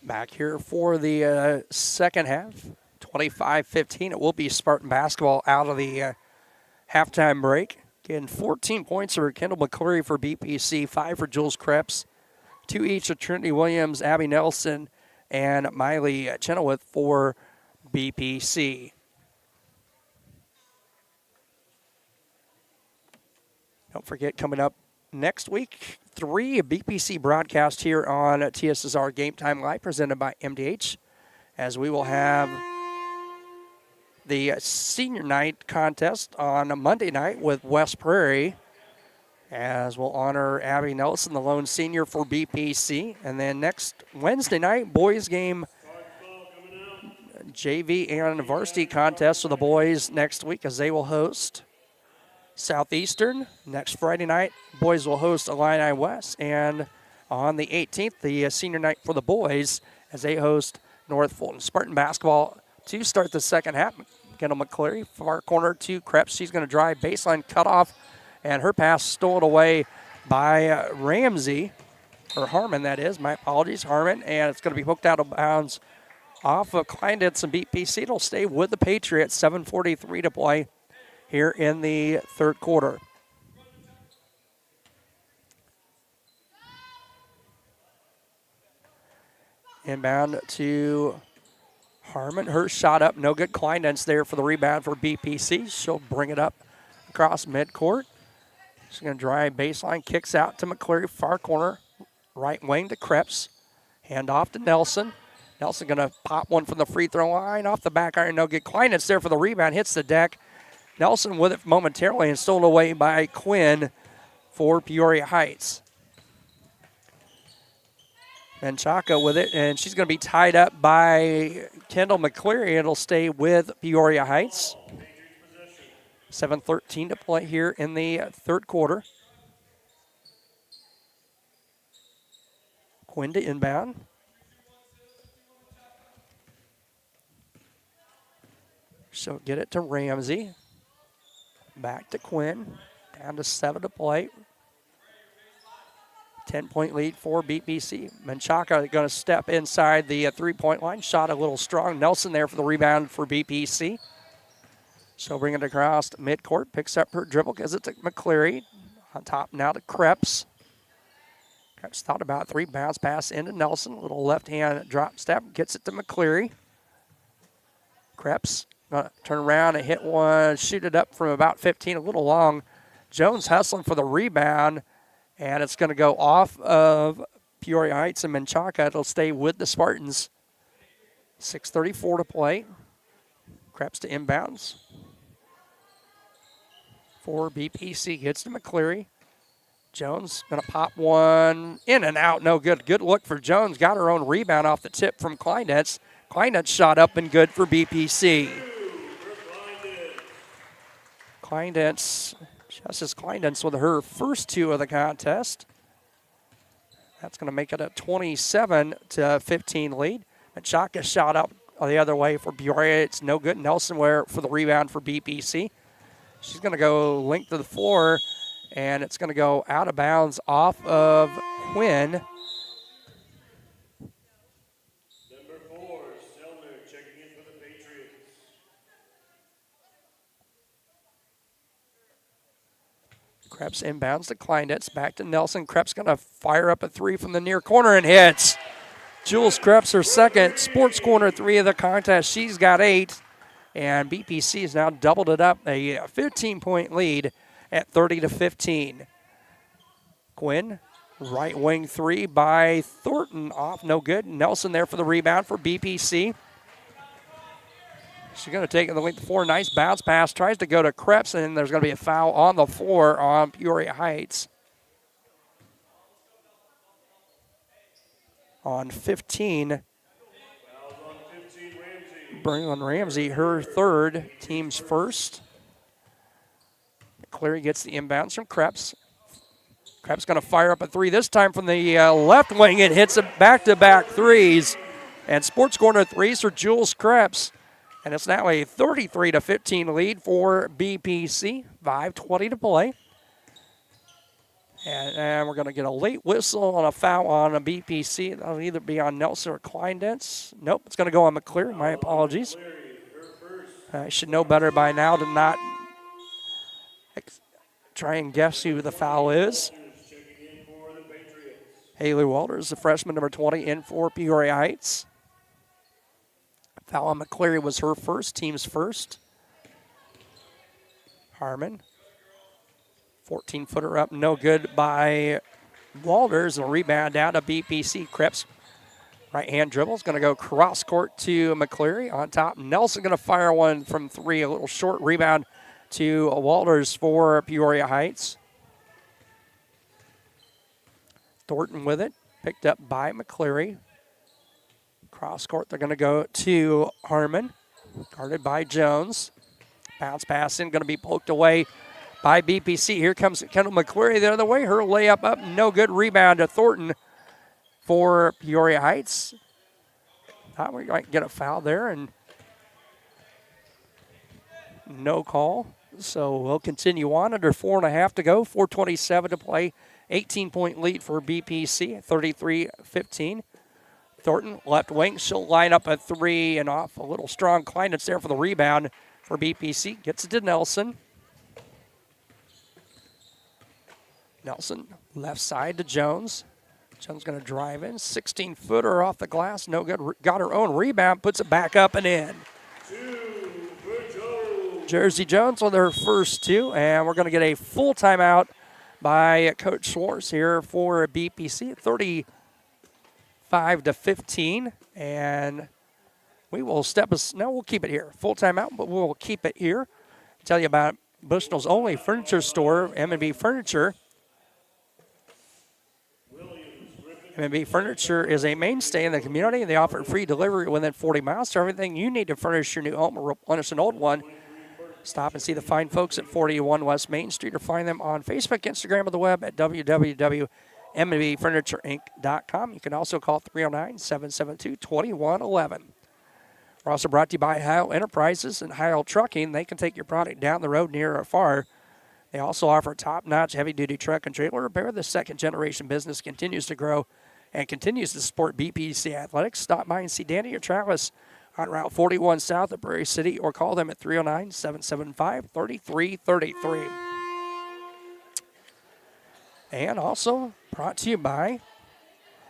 Back here for the second half, 25-15. It will be Spartan basketball out of the halftime break. Again, 14 points for Kendall McCleary for BPC, 5 for Jules Krebs, 2 each of Trinity Williams, Abby Nelson, and Miley Chenoweth for BPC. Don't forget, coming up next week, 3 BPC broadcasts here on TSSR Game Time Live, presented by MDH, as we will have the senior night contest on a Monday night with West Prairie, as we'll honor Abby Nelson, the lone senior for BPC. And then next Wednesday night, boys game, JV and varsity contest for the boys next week, as they will host Southeastern. Next Friday night, boys will host Illini West. And on the 18th, the senior night for the boys, as they host North Fulton. Spartan basketball to start the second half. Kendall McCleary, far corner to Krebs. She's going to drive, baseline cutoff, and her pass stolen away by Ramsey, or Harmon, that is. My apologies, Harmon. And it's going to be hooked out of bounds off of Kleinditz and BPC. It'll stay with the Patriots. 7:43 to play here in the third quarter. Inbound to Harmon. Her shot up, no good. Kleinditz there for the rebound for BPC. She'll bring it up across midcourt. She's going to drive baseline, kicks out to McCleary, far corner, right wing to Krebs. Hand off to Nelson. Nelson going to pop one from the free throw line, off the back iron, no good. Kleinditz there for the rebound, hits the deck. Nelson with it momentarily and stolen away by Quinn for Peoria Heights. And Chaka with it, and she's going to be tied up by Kendall McCleary. It'll stay with Peoria Heights. 7:13 to play here in the third quarter. Quinn to inbound. She'll get it to Ramsey. Back to Quinn. Down to 7 to play. 10-point lead for BPC. Menchaca going to step inside the three-point line. Shot a little strong. Nelson there for the rebound for BPC. She'll bring it across midcourt. Picks up her dribble. Gives it to McCleary. On top now to Krebs. Krebs thought about 3. Bounce pass into Nelson. A little left-hand drop step. Gets it to McCleary. Krebs going to turn around and hit one. Shoot it up from about 15. A little long. Jones hustling for the rebound. And it's going to go off of Peoria Heights and Menchaca. It'll stay with the Spartans. 6:34 to play. Krebs to inbounds. For BPC. Gets to McCleary. Jones going to pop one in and out. No good. Good look for Jones. Got her own rebound off the tip from Kleinetz. Kleinetz shot up and good for BPC. Kleinetz. Justice Kleinetz with her first 2 of the contest. That's going to make it a 27-15 lead. Menchaca shot up the other way for Peoria. It's no good. Nelson Ware for the rebound for BPC. She's going to go length of the floor, and it's going to go out of bounds off of Quinn. Number 4, Selner checking in for the Patriots. Krebs inbounds to Kleinetz. Back to Nelson. Krebs going to fire up a 3 from the near corner and hits. Jules Krebs, her second sports corner 3 of the contest. She's got 8. And BPC has now doubled it up. A 15-point lead at 30-15. Quinn, right wing 3 by Thornton. Off, no good. Nelson there for the rebound for BPC. She's going to take it the length of the floor. Nice bounce pass. Tries to go to Krebs, and there's going to be a foul on the floor on Peoria Heights. On 15. Braylon Ramsey, her third, team's first. McCleary gets the inbounds from Krebs. Krebs going to fire up a 3 this time from the left wing and hits it back-to-back 3s. And sports corner 3s for Jules Krebs. And it's now a 33-15 lead for BPC. 5:20 to play. And we're going to get a late whistle on a foul on a BPC. That'll either be on Nelson or Kleinetz. Nope, it's going to go on McCleary. My apologies. I should know better by now to not try and guess who the foul is. Haley Walters, the freshman, number 20, in for Peoria Heights. Foul on McCleary was her first, team's first. Harmon. 14-footer up, no good by Walters. A rebound down to BPC. Krebs, right-hand dribble, is going to go cross-court to McCleary. On top, Nelson going to fire one from 3. A little short rebound to Walters for Peoria Heights. Thornton with it, picked up by McCleary. Cross-court, they're going to go to Harmon, guarded by Jones. Bounce pass in, going to be poked away by BPC. Here comes Kendall McCleary the other way. Her layup up, no good. Rebound to Thornton for Peoria Heights. Thought we might get a foul there, and no call. So we'll continue on. Under 4.5 to go, 4:27 to play. 18-point lead for BPC, 33-15. Thornton, left wing. She'll line up a 3 and off. A little strong. Kleinetz there for the rebound for BPC. Gets it to Nelson. Nelson, left side to Jones. Jones going to drive in. 16-footer off the glass. No good. Got her own rebound. Puts it back up and in. Jersey Jones with her first 2. And we're going to get a full timeout by Coach Schwartz here for BPC. 35-15. And we will we'll keep it here. Full timeout, but we'll keep it here. Tell you about Bushnell's only furniture store, M&B Furniture. M&B Furniture is a mainstay in the community. They offer free delivery within 40 miles. So everything you need to furnish your new home or replenish an old one. Stop and see the fine folks at 41 West Main Street, or find them on Facebook, Instagram, or the web at www.mbfurnitureinc.com. You can also call 309-772-2111. We're also brought to you by Heil Enterprises and Heil Trucking. They can take your product down the road near or far. They also offer top-notch heavy-duty truck and trailer repair. The second-generation business continues to grow and continues to support BPC Athletics. Stop by and see Danny or Travis on Route 41 south of Prairie City, or call them at 309-775-3333. And also brought to you by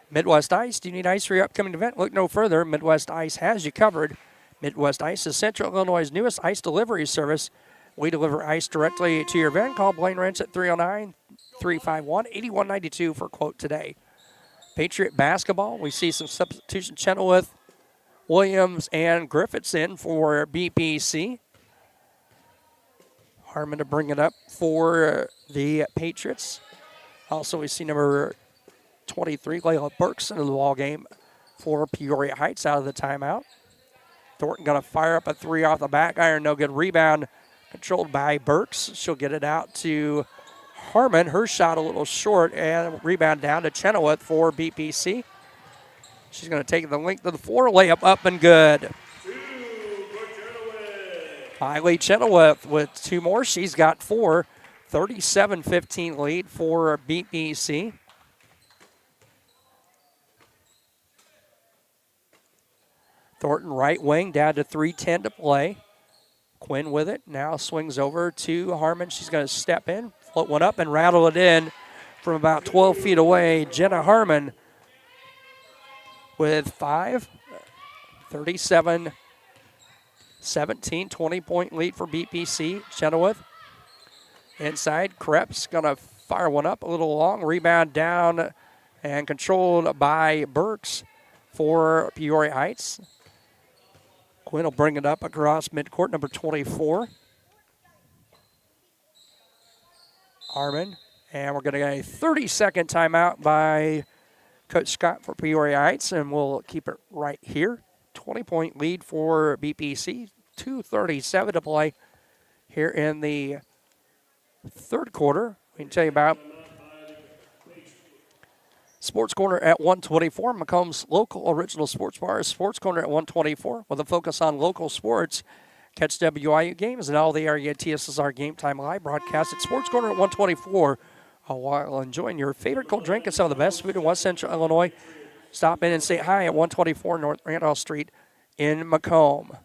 Midwest Ice. Do you need ice for your upcoming event? Look no further. Midwest Ice has you covered. Midwest Ice is Central Illinois' newest ice delivery service. We deliver ice directly to your event. Call Blaine Wrench at 309-351-8192 for a quote today. Patriot basketball, we see some substitution. Chenoweth, Williams, and Griffiths in for BPC. Harmon to bring it up for the Patriots. Also, we see number 23, Layla Burks, into the ball game for Peoria Heights out of the timeout. Thornton going to fire up a three off the back iron. No good. Rebound controlled by Burks. She'll get it out to Harmon. Her shot a little short, and rebound down to Chenoweth for BPC. She's going to take the length of the floor. Layup up and good. Miley Chenoweth with two more. She's got four. 37-15 lead for BPC. Thornton right wing down to 3:10 to play. Quinn with it. Now swings over to Harmon. She's going to step in, float one up, and rattle it in from about 12 feet away. Jenna Harmon with 5. 37-17, 20-point lead for BPC. Chenoweth inside. Krebs going to fire one up a little long. Rebound down and controlled by Burks for Peoria Heights. Quinn will bring it up across midcourt, number 24. Harmon. And we're going to get a 30-second timeout by Coach Scott for Peoria Heights, and we'll keep it right here. 20-point lead for BPC. 2:37 to play here in the third quarter. We can tell you about Sports Corner at 124, Macomb's local original sports bar. Sports Corner at 124 with a focus on local sports. Catch WIU games and all the area TSSR Game Time live broadcast at Sports Corner at 124 while enjoying your favorite cold drink and some of the best food in West Central Illinois. Stop in and say hi at 124 North Randolph Street in Macomb.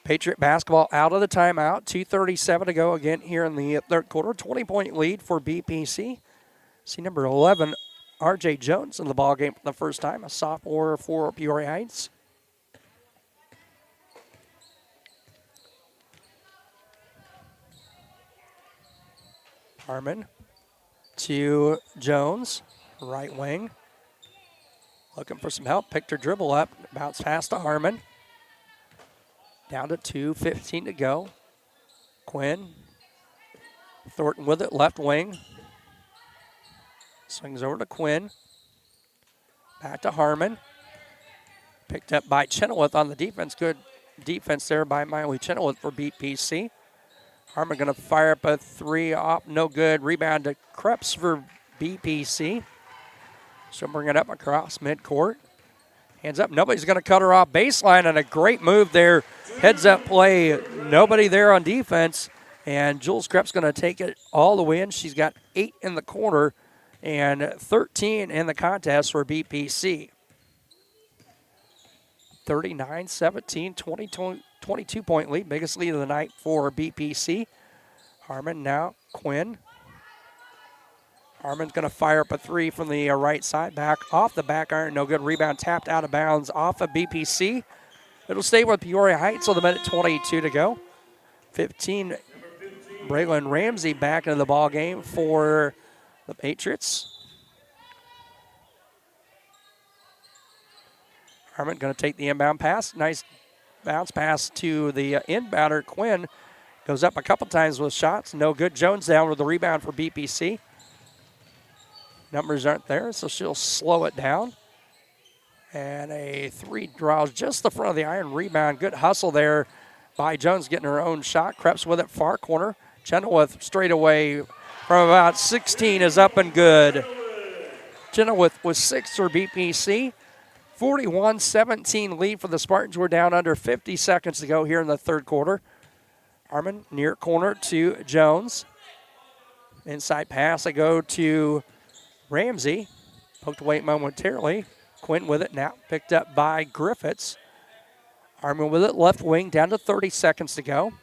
Patriot basketball out of the timeout. 2:37 to go again here in the third quarter. 20-point lead for BPC. See number 11, R.J. Jones in the ball game for the first time, a sophomore for Peoria Heights. Harmon to Jones, right wing. Looking for some help. Picked her dribble up. Bounce pass to Harmon. Down to 2:15 to go. Quinn. Thornton with it, left wing. Swings over to Quinn. Back to Harmon. Picked up by Chenoweth on the defense. Good defense there by Miley Chenoweth for BPC. Harmon going to fire up a three off. No good. Rebound to Krebs for BPC. She'll bring it up across midcourt. Hands up. Nobody's going to cut her off baseline, and a great move there. Heads up play. Nobody there on defense. And Jules Krebs going to take it all the way in. She's got 8 in the corner and 13 in the contest for BPC. 39-17, 22-point lead. Biggest lead of the night for BPC. Harmon now. Quinn. Harmon's going to fire up a three from the right side. Back off the back iron. No good. Rebound tapped out of bounds off of BPC. It'll stay with Peoria Heights with a minute 22 to go. 15, Braylon Ramsey back into the ball game for the Patriots. Harmon going to take the inbound pass. Nice bounce pass to the inbounder. Quinn goes up a couple times with shots. No good. Jones down with the rebound for BPC. Numbers aren't there, so she'll slow it down. And a three draws just the front of the iron. Rebound. Good hustle there by Jones getting her own shot. Krebs with it, far corner. Chenoweth straight away from about 16 is up and good. Chenoweth with 6 for BPC. 41-17 lead for the Spartans. We're down under 50 seconds to go here in the third quarter. Harmon near corner to Jones. Inside pass, they go to Ramsey. Poked away momentarily. Quinn with it now, picked up by Griffiths. Harmon with it, left wing, down to 30 seconds to go.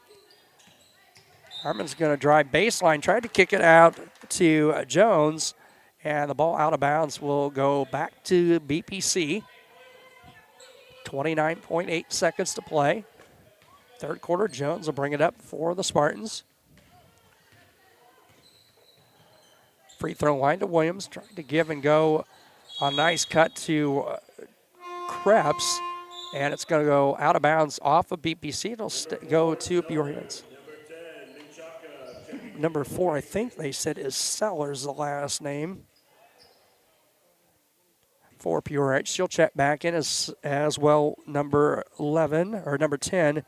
Harmon's going to drive baseline, tried to kick it out to Jones, and the ball out of bounds will go back to BPC. 29.8 seconds to play. Third quarter, Jones will bring it up for the Spartans. Free throw line to Williams, trying to give and go. A nice cut to Krebs, and it's going to go out of bounds off of BPC. It'll go to Peoria. Number 4, I think they said is Sellers, the last name. For Peoria. She'll check back in as well. Number 11, or number 10,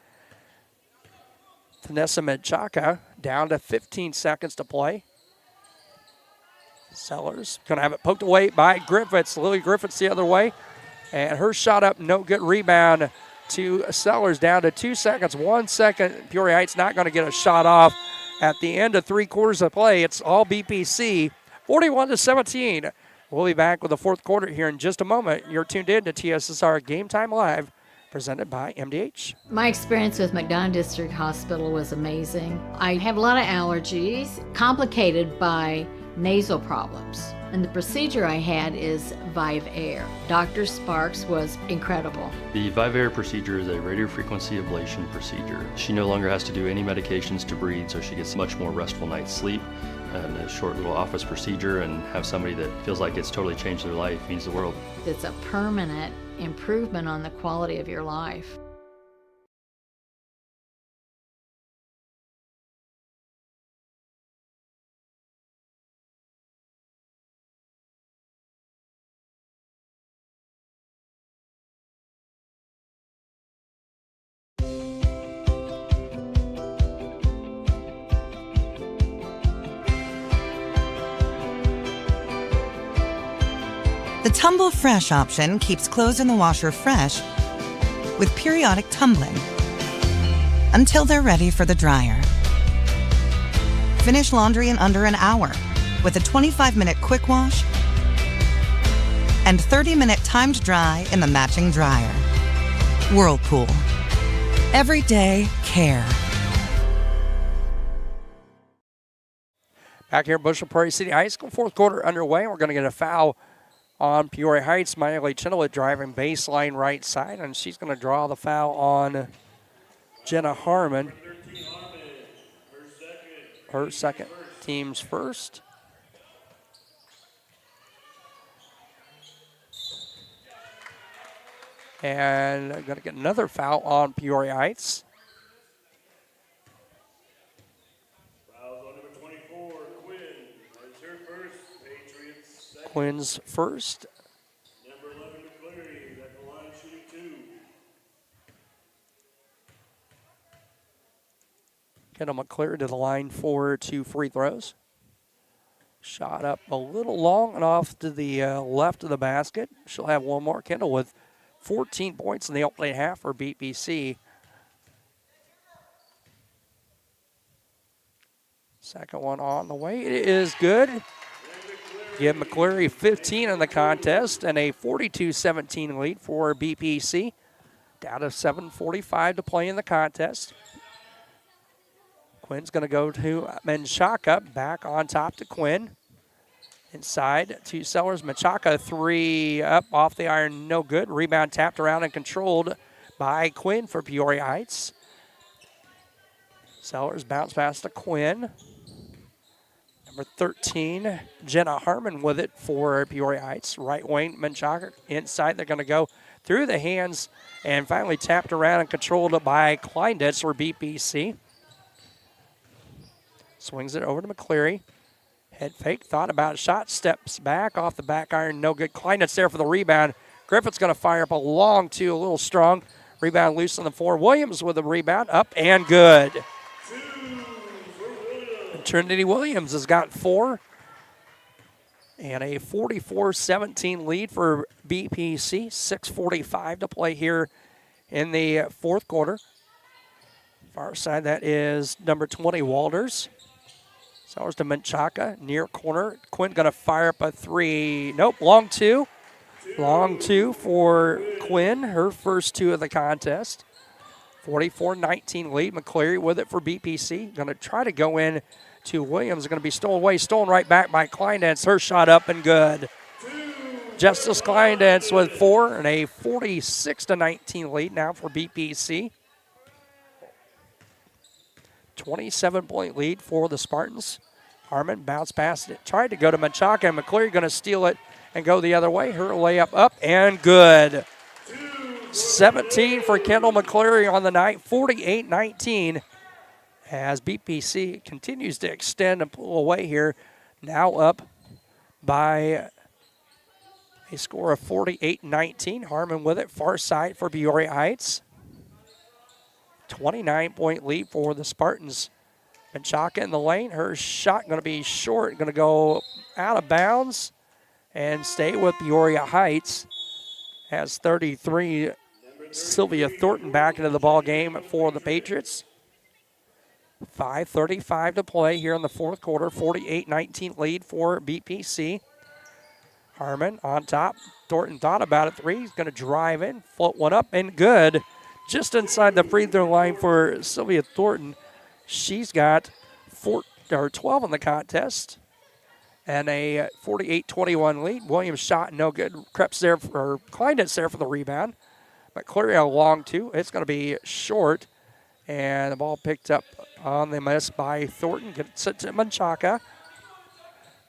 Vanessa Menchaca, down to 15 seconds to play. Sellers going to have it poked away by Griffiths. Lily Griffiths the other way. And her shot up, no good. Rebound to Sellers, down to 2 seconds. 1 second. Peoria Heights not going to get a shot off at the end of 3 quarters of play. It's all BPC, 41-17. We'll be back with the fourth quarter here in just a moment. You're tuned in to TSSR Game Time Live, presented by MDH. My experience with McDonough District Hospital was amazing. I have a lot of allergies, complicated by nasal problems. And the procedure I had is Vive Air. Dr. Sparks was incredible. The Vive Air procedure is a radiofrequency ablation procedure. She no longer has to do any medications to breathe, so she gets much more restful night's sleep. And a short little office procedure, and have somebody that feels like it's totally changed their life means the world. It's a permanent improvement on the quality of your life. The Tumble Fresh option keeps clothes in the washer fresh with periodic tumbling until they're ready for the dryer. Finish laundry in under an hour with a 25-minute quick wash and 30-minute timed dry in the matching dryer. Whirlpool. Everyday care. Back here at Bushnell-Prairie City High School, fourth quarter underway. We're going to get a foul on Peoria Heights. Miley Chenoweth driving baseline right side, and she's going to draw the foul on Jenna Harmon. Her second, team's first. And I'm going to get another foul on Peoria Heights. Quinn's first. Number 11, McCleary, at the line shooting 2. Kendall McCleary to the line for 2 free throws. Shot up a little long and off to the left of the basket. She'll have one more. Kendall with 14 points in the opening half for BPC. Second one on the way. It is good. Give McCleary 15 in the contest and a 42-17 lead for BPC. Down to 7:45 to play in the contest. Quinn's going to go to Menchaca, back on top to Quinn. Inside to Sellers. Menchaca, 3 up off the iron, no good. Rebound tapped around and controlled by Quinn for Peoria Heights. Sellers bounce pass to Quinn. Number 13, Jenna Harmon with it for Peoria Heights. Right wing, Menchaca inside. They're going to go through the hands and finally tapped around and controlled by Kleinditz for BPC. Swings it over to McCleary. Head fake, thought about a shot, steps back off the back iron, no good. Kleinditz there for the rebound. Griffith's going to fire up a long 2, a little strong. Rebound loose on the floor. Williams with a rebound, up and good. Trinity Williams has got 4. And a 44-17 lead for BPC. 6:45 to play here in the fourth quarter. Far side, that is number 20, Walters. Sellers to Menchaca, near corner. Quinn going to fire up a three. Nope, long two. Long two for Quinn, her first two of the contest. 44-19 lead. McCleary with it for BPC. Going to try to go in to Williams. Going to be stolen away. Stolen right back by Kleindenz. Her shot up and good. Justice Kleindenz with 4 and a 46-19 lead now for BPC. 27-point lead for the Spartans. Harmon bounced past it. Tried to go to Menchaca, and McCleary going to steal it and go the other way. Her layup up and good. 17 for Kendall McCleary on the night. 48-19 as BPC continues to extend and pull away here. Now up by a score of 48-19. Harmon with it. Far side for Peoria Heights. 29-point lead for the Spartans. Menchaca in the lane. Her shot going to be short. Going to go out of bounds and stay with Peoria Heights. Has 33. Sylvia Thornton back into the ball game for the Patriots. 5:35 to play here in the fourth quarter. 48-19 lead for BPC. Harmon on top. Thornton thought about it. Three. He's going to drive in, float one up, and good. Just inside the free throw line for Sylvia Thornton. She's got 12 in the contest and a 48-21 lead. Williams shot no good. Kleindenz there for the rebound. McCleary a long two. It's going to be short. And the ball picked up on the miss by Thornton. Gets it to Menchaca.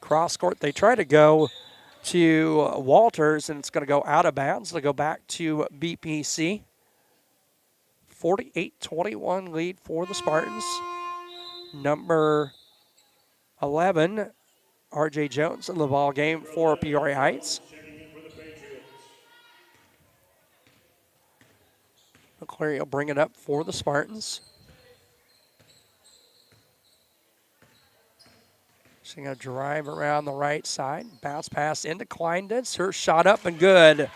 Cross court. They try to go to Walters, and it's going to go out of bounds. They'll go back to BPC. 48-21 lead for the Spartans. Number 11, R.J. Jones in the ball game for Peoria Heights. McCleary will bring it up for the Spartans. She's going to drive around the right side. Bounce pass into Kleindenz. Her shot up and good.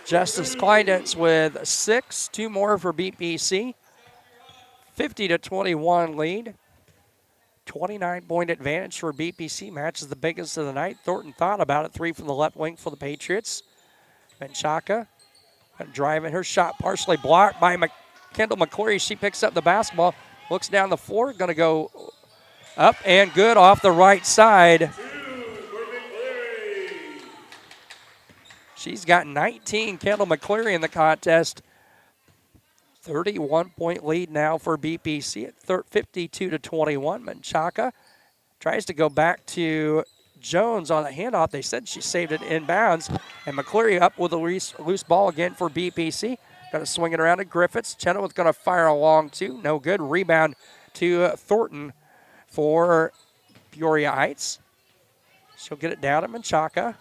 Justice Kleindenz with 6. 2 more for BPC. 50-21 lead. 29-point advantage for BPC. Match is the biggest of the night. Thornton thought about it. 3 from the left wing for the Patriots. Menchaca driving. Her shot partially blocked by Kendall McCleary. She picks up the basketball. Looks down the floor. Going to go up and good off the right side. She's got 19, Kendall McCleary in the contest. 31-point lead now for BPC at 52-21. Menchaca tries to go back to Jones on the handoff. They said she saved it inbounds. And McCleary up with a loose ball again for BPC. Got to swing it around to Griffiths. Chenoweth's going to fire a long two. No good. Rebound to Thornton for Peoria Heights. She'll get it down to Menchaca.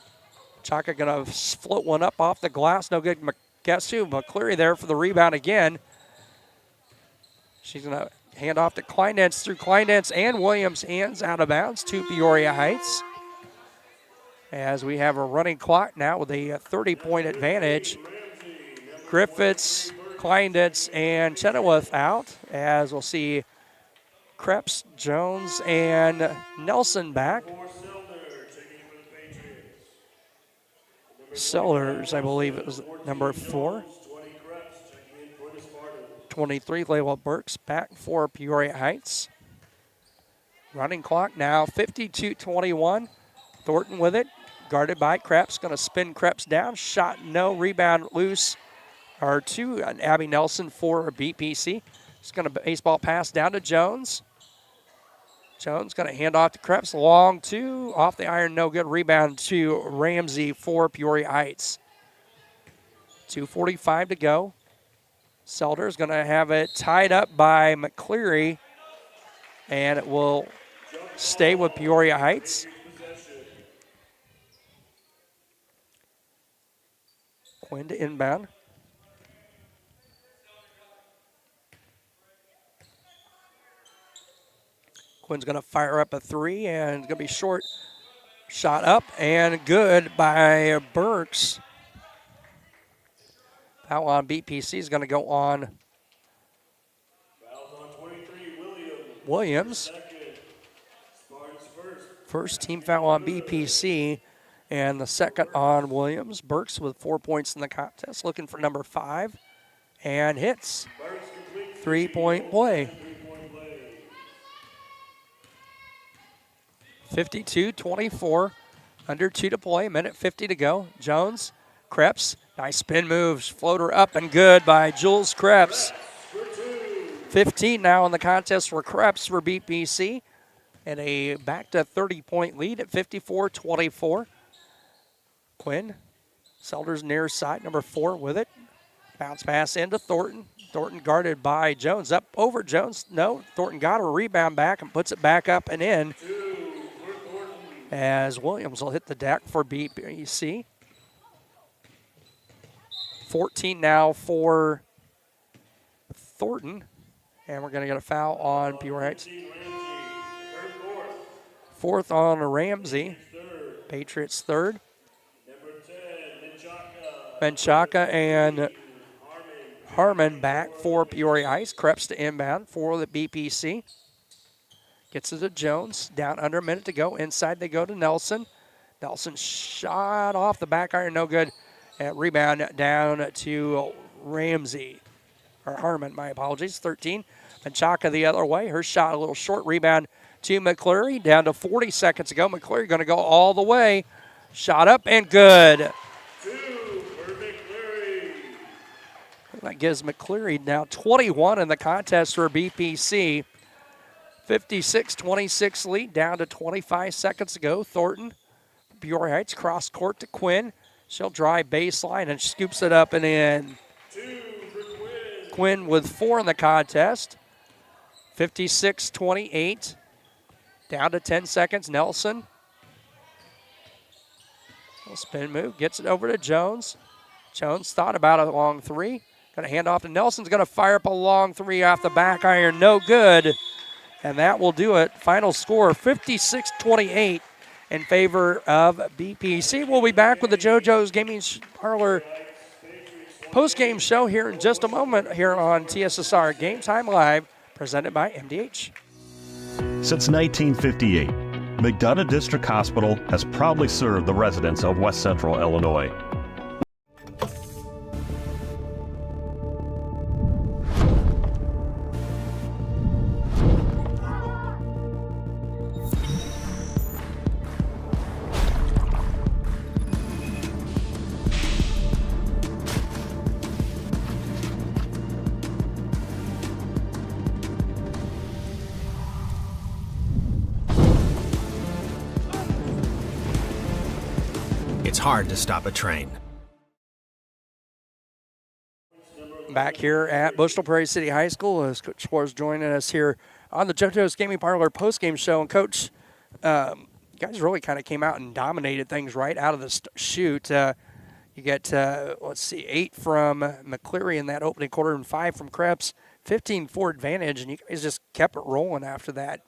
Menchaca going to float one up off the glass. No good. Guess who? McCleary there for the rebound again. She's going to hand off to Kleindenz through Kleindenz and Williams. Hands out of bounds to Peoria Heights. As we have a running clock now with a 30-point advantage. Griffiths, Kleindenz, and Chenoweth out. As we'll see Krebs, Jones, and Nelson back. Sellers, I believe it was number 4. 23, Layla Burks back for Peoria Heights. Running clock now, 52-21. Thornton with it, guarded by Krebs. Going to spin Krebs down. Shot no, rebound loose. Or to Abby Nelson for BPC. It's going to baseball pass down to Jones. Jones going to hand off to Krebs. Long two, off the iron, no good. Rebound to Ramsey for Peoria Heights. 2:45 to go. Selder's going to have it tied up by McCleary, and it will stay with Peoria Heights. Quinn to inbound. Quinn's going to fire up a three, and it's going to be short Shot up and good by Burks. Foul on BPC is going to go on Williams. First team foul on BPC and the second on Williams. Burks with 4 points in the contest, looking for number 5 and hits. 3-point play. 52-24, under 2 to play, minute 50 to go. Jones, Krebs, nice spin moves, floater up and good by Jules Krebs. 15 now in the contest for Krebs for BPC, and a back to 30-point lead at 54-24. Quinn, Selder's near side, number 4 with it. Bounce pass into Thornton. Thornton guarded by Jones, up over Jones. No, Thornton got a rebound back and puts it back up and in, as Williams will hit the deck for BPC. 14 now for Thornton, and we're going to get a foul on Peoria Heights. 4th on Ramsey. Patriots 3rd. Menchaca and Harmon back for Peoria Heights. Krebs to inbound for the BPC. Gets it to Jones. Down under a minute to go. Inside they go to Nelson. Nelson shot off the back iron. No good. And rebound down to Ramsey. Or Harmon, my apologies. 13. Menchaca the other way. Her shot a little short. Rebound to McCleary. Down to 40 seconds to go. McCleary going to go all the way. Shot up and good. That gives McCleary now 21 in the contest for BPC. 56-26 lead, down to 25 seconds to go. Thornton, Peoria Heights, cross court to Quinn. She'll drive baseline and scoops it up and in. Quinn with 4 in the contest. 56-28. Down to 10 seconds. Nelson. Little spin move, gets it over to Jones. Jones thought about a long 3. Going to hand off to Nelson's going to fire up a long 3 off the back iron. No good. And that will do it. Final score 56-28 in favor of BPC. We'll be back with the JoJo's Gaming Parlor post-game show here in just a moment here on TSSR Game Time Live, presented by MDH. Since 1958, McDonough District Hospital has proudly served the residents of West Central Illinois. It's hard to stop a train. Back here at Bushnell-Prairie City High School as Coach Schwartz joining us here on the JoJo's Gaming Parlor postgame show. And Coach, you guys really kind of came out and dominated things right out of the chute. You get, 8 from McCleary in that opening quarter and 5 from Krebs. 15-4 advantage, and you guys just kept it rolling after that.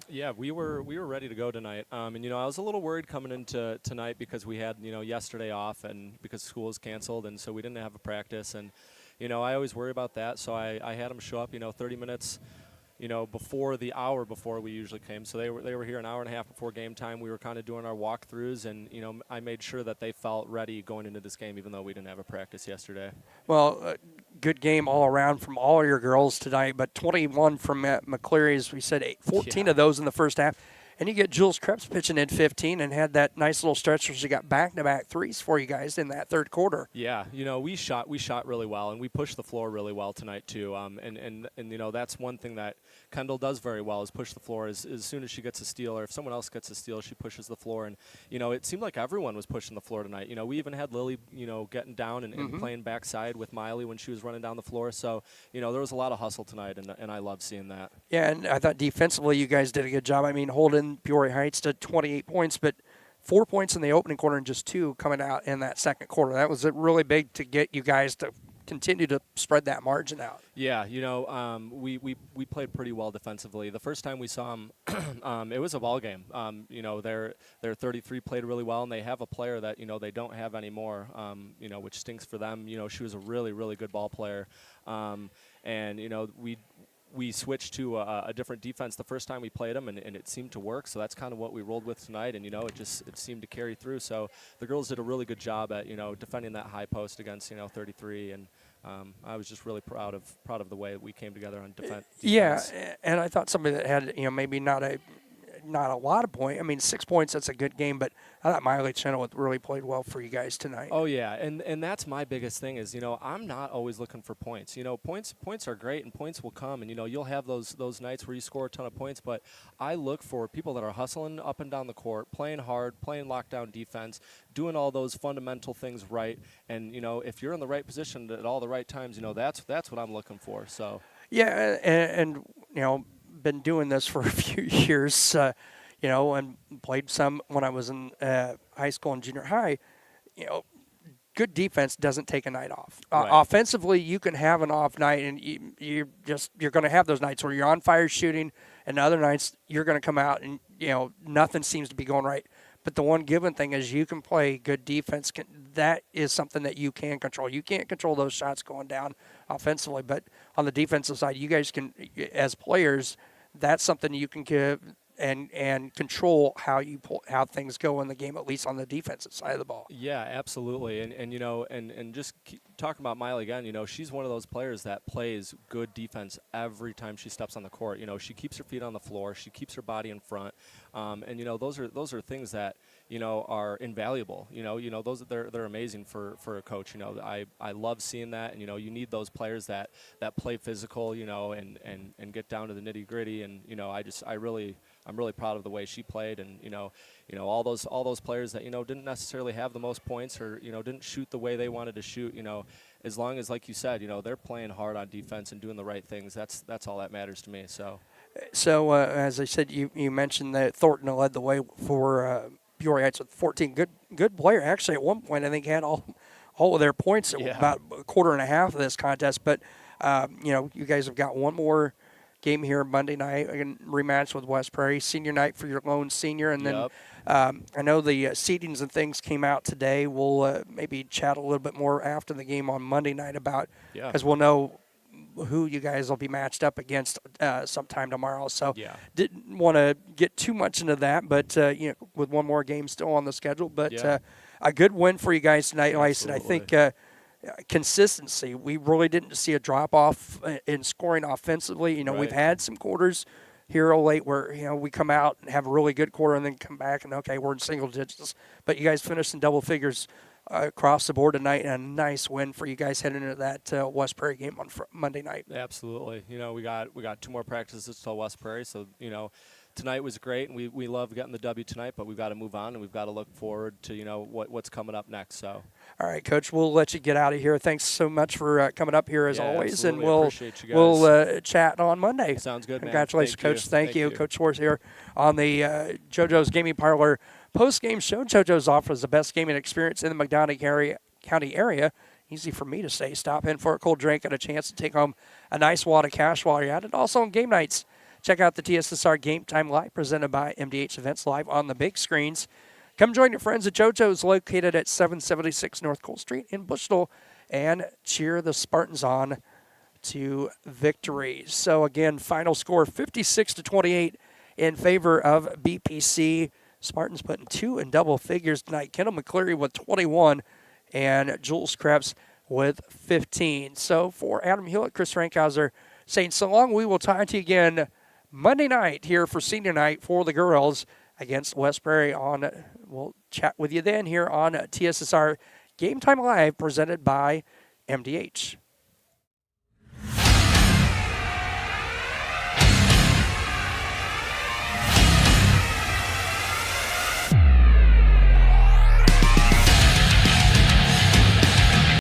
Yeah, we were ready to go tonight. And I was a little worried coming into tonight because we had, yesterday off and because school was canceled, and so we didn't have a practice. And, I always worry about that. So I had them show up, 30 minutes, before the hour before we usually came. So they were here an hour and a half before game time. We were kind of doing our walkthroughs, and, I made sure that they felt ready going into this game, even though we didn't have a practice yesterday. Well, good game all around from all of your girls tonight, but 21 from McCleary, as we said, 14 of those in the first half. And you get Jules Krebs pitching in 15 and had that nice little stretch where she got back-to-back threes for you guys in that third quarter. Yeah, we shot really well, and we pushed the floor really well tonight too. And that's one thing that Kendall does very well is push the floor. As soon as she gets a steal, or if someone else gets a steal, she pushes the floor. And it seemed like everyone was pushing the floor tonight. We even had Lily, getting down and playing backside with Miley when she was running down the floor. So there was a lot of hustle tonight, and I love seeing that. Yeah, and I thought defensively you guys did a good job. I mean, holding Peoria Heights to 28 points, but 4 points in the opening quarter and just 2 coming out in that second quarter. That was really big to get you guys to continue to spread that margin out. Yeah, we played pretty well defensively. The first time we saw them, it was a ball game. Their 33 played really well, and they have a player that they don't have anymore. Which stinks for them. She was a really, really good ball player, and we switched to a different defense the first time we played them, and it seemed to work. So that's kind of what we rolled with tonight, and it seemed to carry through. So the girls did a really good job at defending that high post against 33, and I was just really proud of the way we came together on defense. Yeah, and I thought somebody that had maybe not a lot of points. I mean, 6 points, that's a good game, but I thought Miley Chenoweth really played well for you guys tonight. Oh, yeah, and that's my biggest thing is, I'm not always looking for points. Points are great, and points will come, and, you'll have those nights where you score a ton of points, but I look for people that are hustling up and down the court, playing hard, playing lockdown defense, doing all those fundamental things right, and, if you're in the right position at all the right times, that's what I'm looking for. So yeah, and been doing this for a few years, and played some when I was in high school and junior high. Good defense doesn't take a night off. Right. Offensively, you can have an off night, and you're going to have those nights where you're on fire shooting, and other nights you're going to come out and nothing seems to be going right. But the one given thing is you can play good defense. That is something that you can control. You can't control those shots going down offensively, but on the defensive side, you guys can, as players, that's something you can give and control how things go in the game, at least on the defensive side of the ball. Yeah, absolutely. And just talking about Miley again, she's one of those players that plays good defense every time she steps on the court. She keeps her feet on the floor, she keeps her body in front, and those are things that are invaluable. They're amazing for a coach. I love seeing that, and you need those players that play physical, and get down to the nitty gritty, and I'm really proud of the way she played, and all those players that didn't necessarily have the most points or didn't shoot the way they wanted to shoot. As long as, like you said, they're playing hard on defense and doing the right things. That's all that matters to me. So as I said, you mentioned that Thornton led the way for Peoria with 14. Good player. Actually, at one point I think had all of their points at about a quarter and a half of this contest. But you guys have got one more game here Monday night, again, rematch with West Prairie, senior night for your lone senior. And then I know the seedings and things came out today. We'll maybe chat a little bit more after the game on Monday night about, because we'll know who you guys will be matched up against sometime tomorrow. So didn't want to get too much into that, but with one more game still on the schedule. But a good win for you guys tonight. Like I said, I think consistency. We really didn't see a drop-off in scoring offensively. We've had some quarters here late where, we come out and have a really good quarter and then come back and, okay, we're in single digits. But you guys finished in double figures across the board tonight, and a nice win for you guys heading into that West Prairie game on Monday night. Absolutely. We got 2 more practices till West Prairie, so, tonight was great, and we love getting the W tonight, but we've got to move on, and we've got to look forward to, what's coming up next. So, all right, Coach, we'll let you get out of here. Thanks so much for coming up here as always, absolutely. And we'll chat on Monday. Sounds good, Congratulations, man. Coach. Thank you. Coach Schwartz here on the JoJo's Gaming Parlor post-game show. JoJo's offers the best gaming experience in the McDonough County area. Easy for me to say. Stop in for a cold drink and a chance to take home a nice wad of cash while you're at it. Also on game nights, check out the TSSR Game Time Live presented by MDH Events live on the big screens. Come join your friends at JoJo's located at 776 North Cole Street in Bushnell and cheer the Spartans on to victory. So again, final score 56-28 in favor of BPC. Spartans putting 2 in double figures tonight. Kendall McCleary with 21 and Jules Krebs with 15. So for Adam Hulett, Chris Frankhauser saying so long. We will talk to you again Monday night here for senior night for the girls against West Prairie. We'll chat with you then here on TSSR Game Time Live presented by MDH.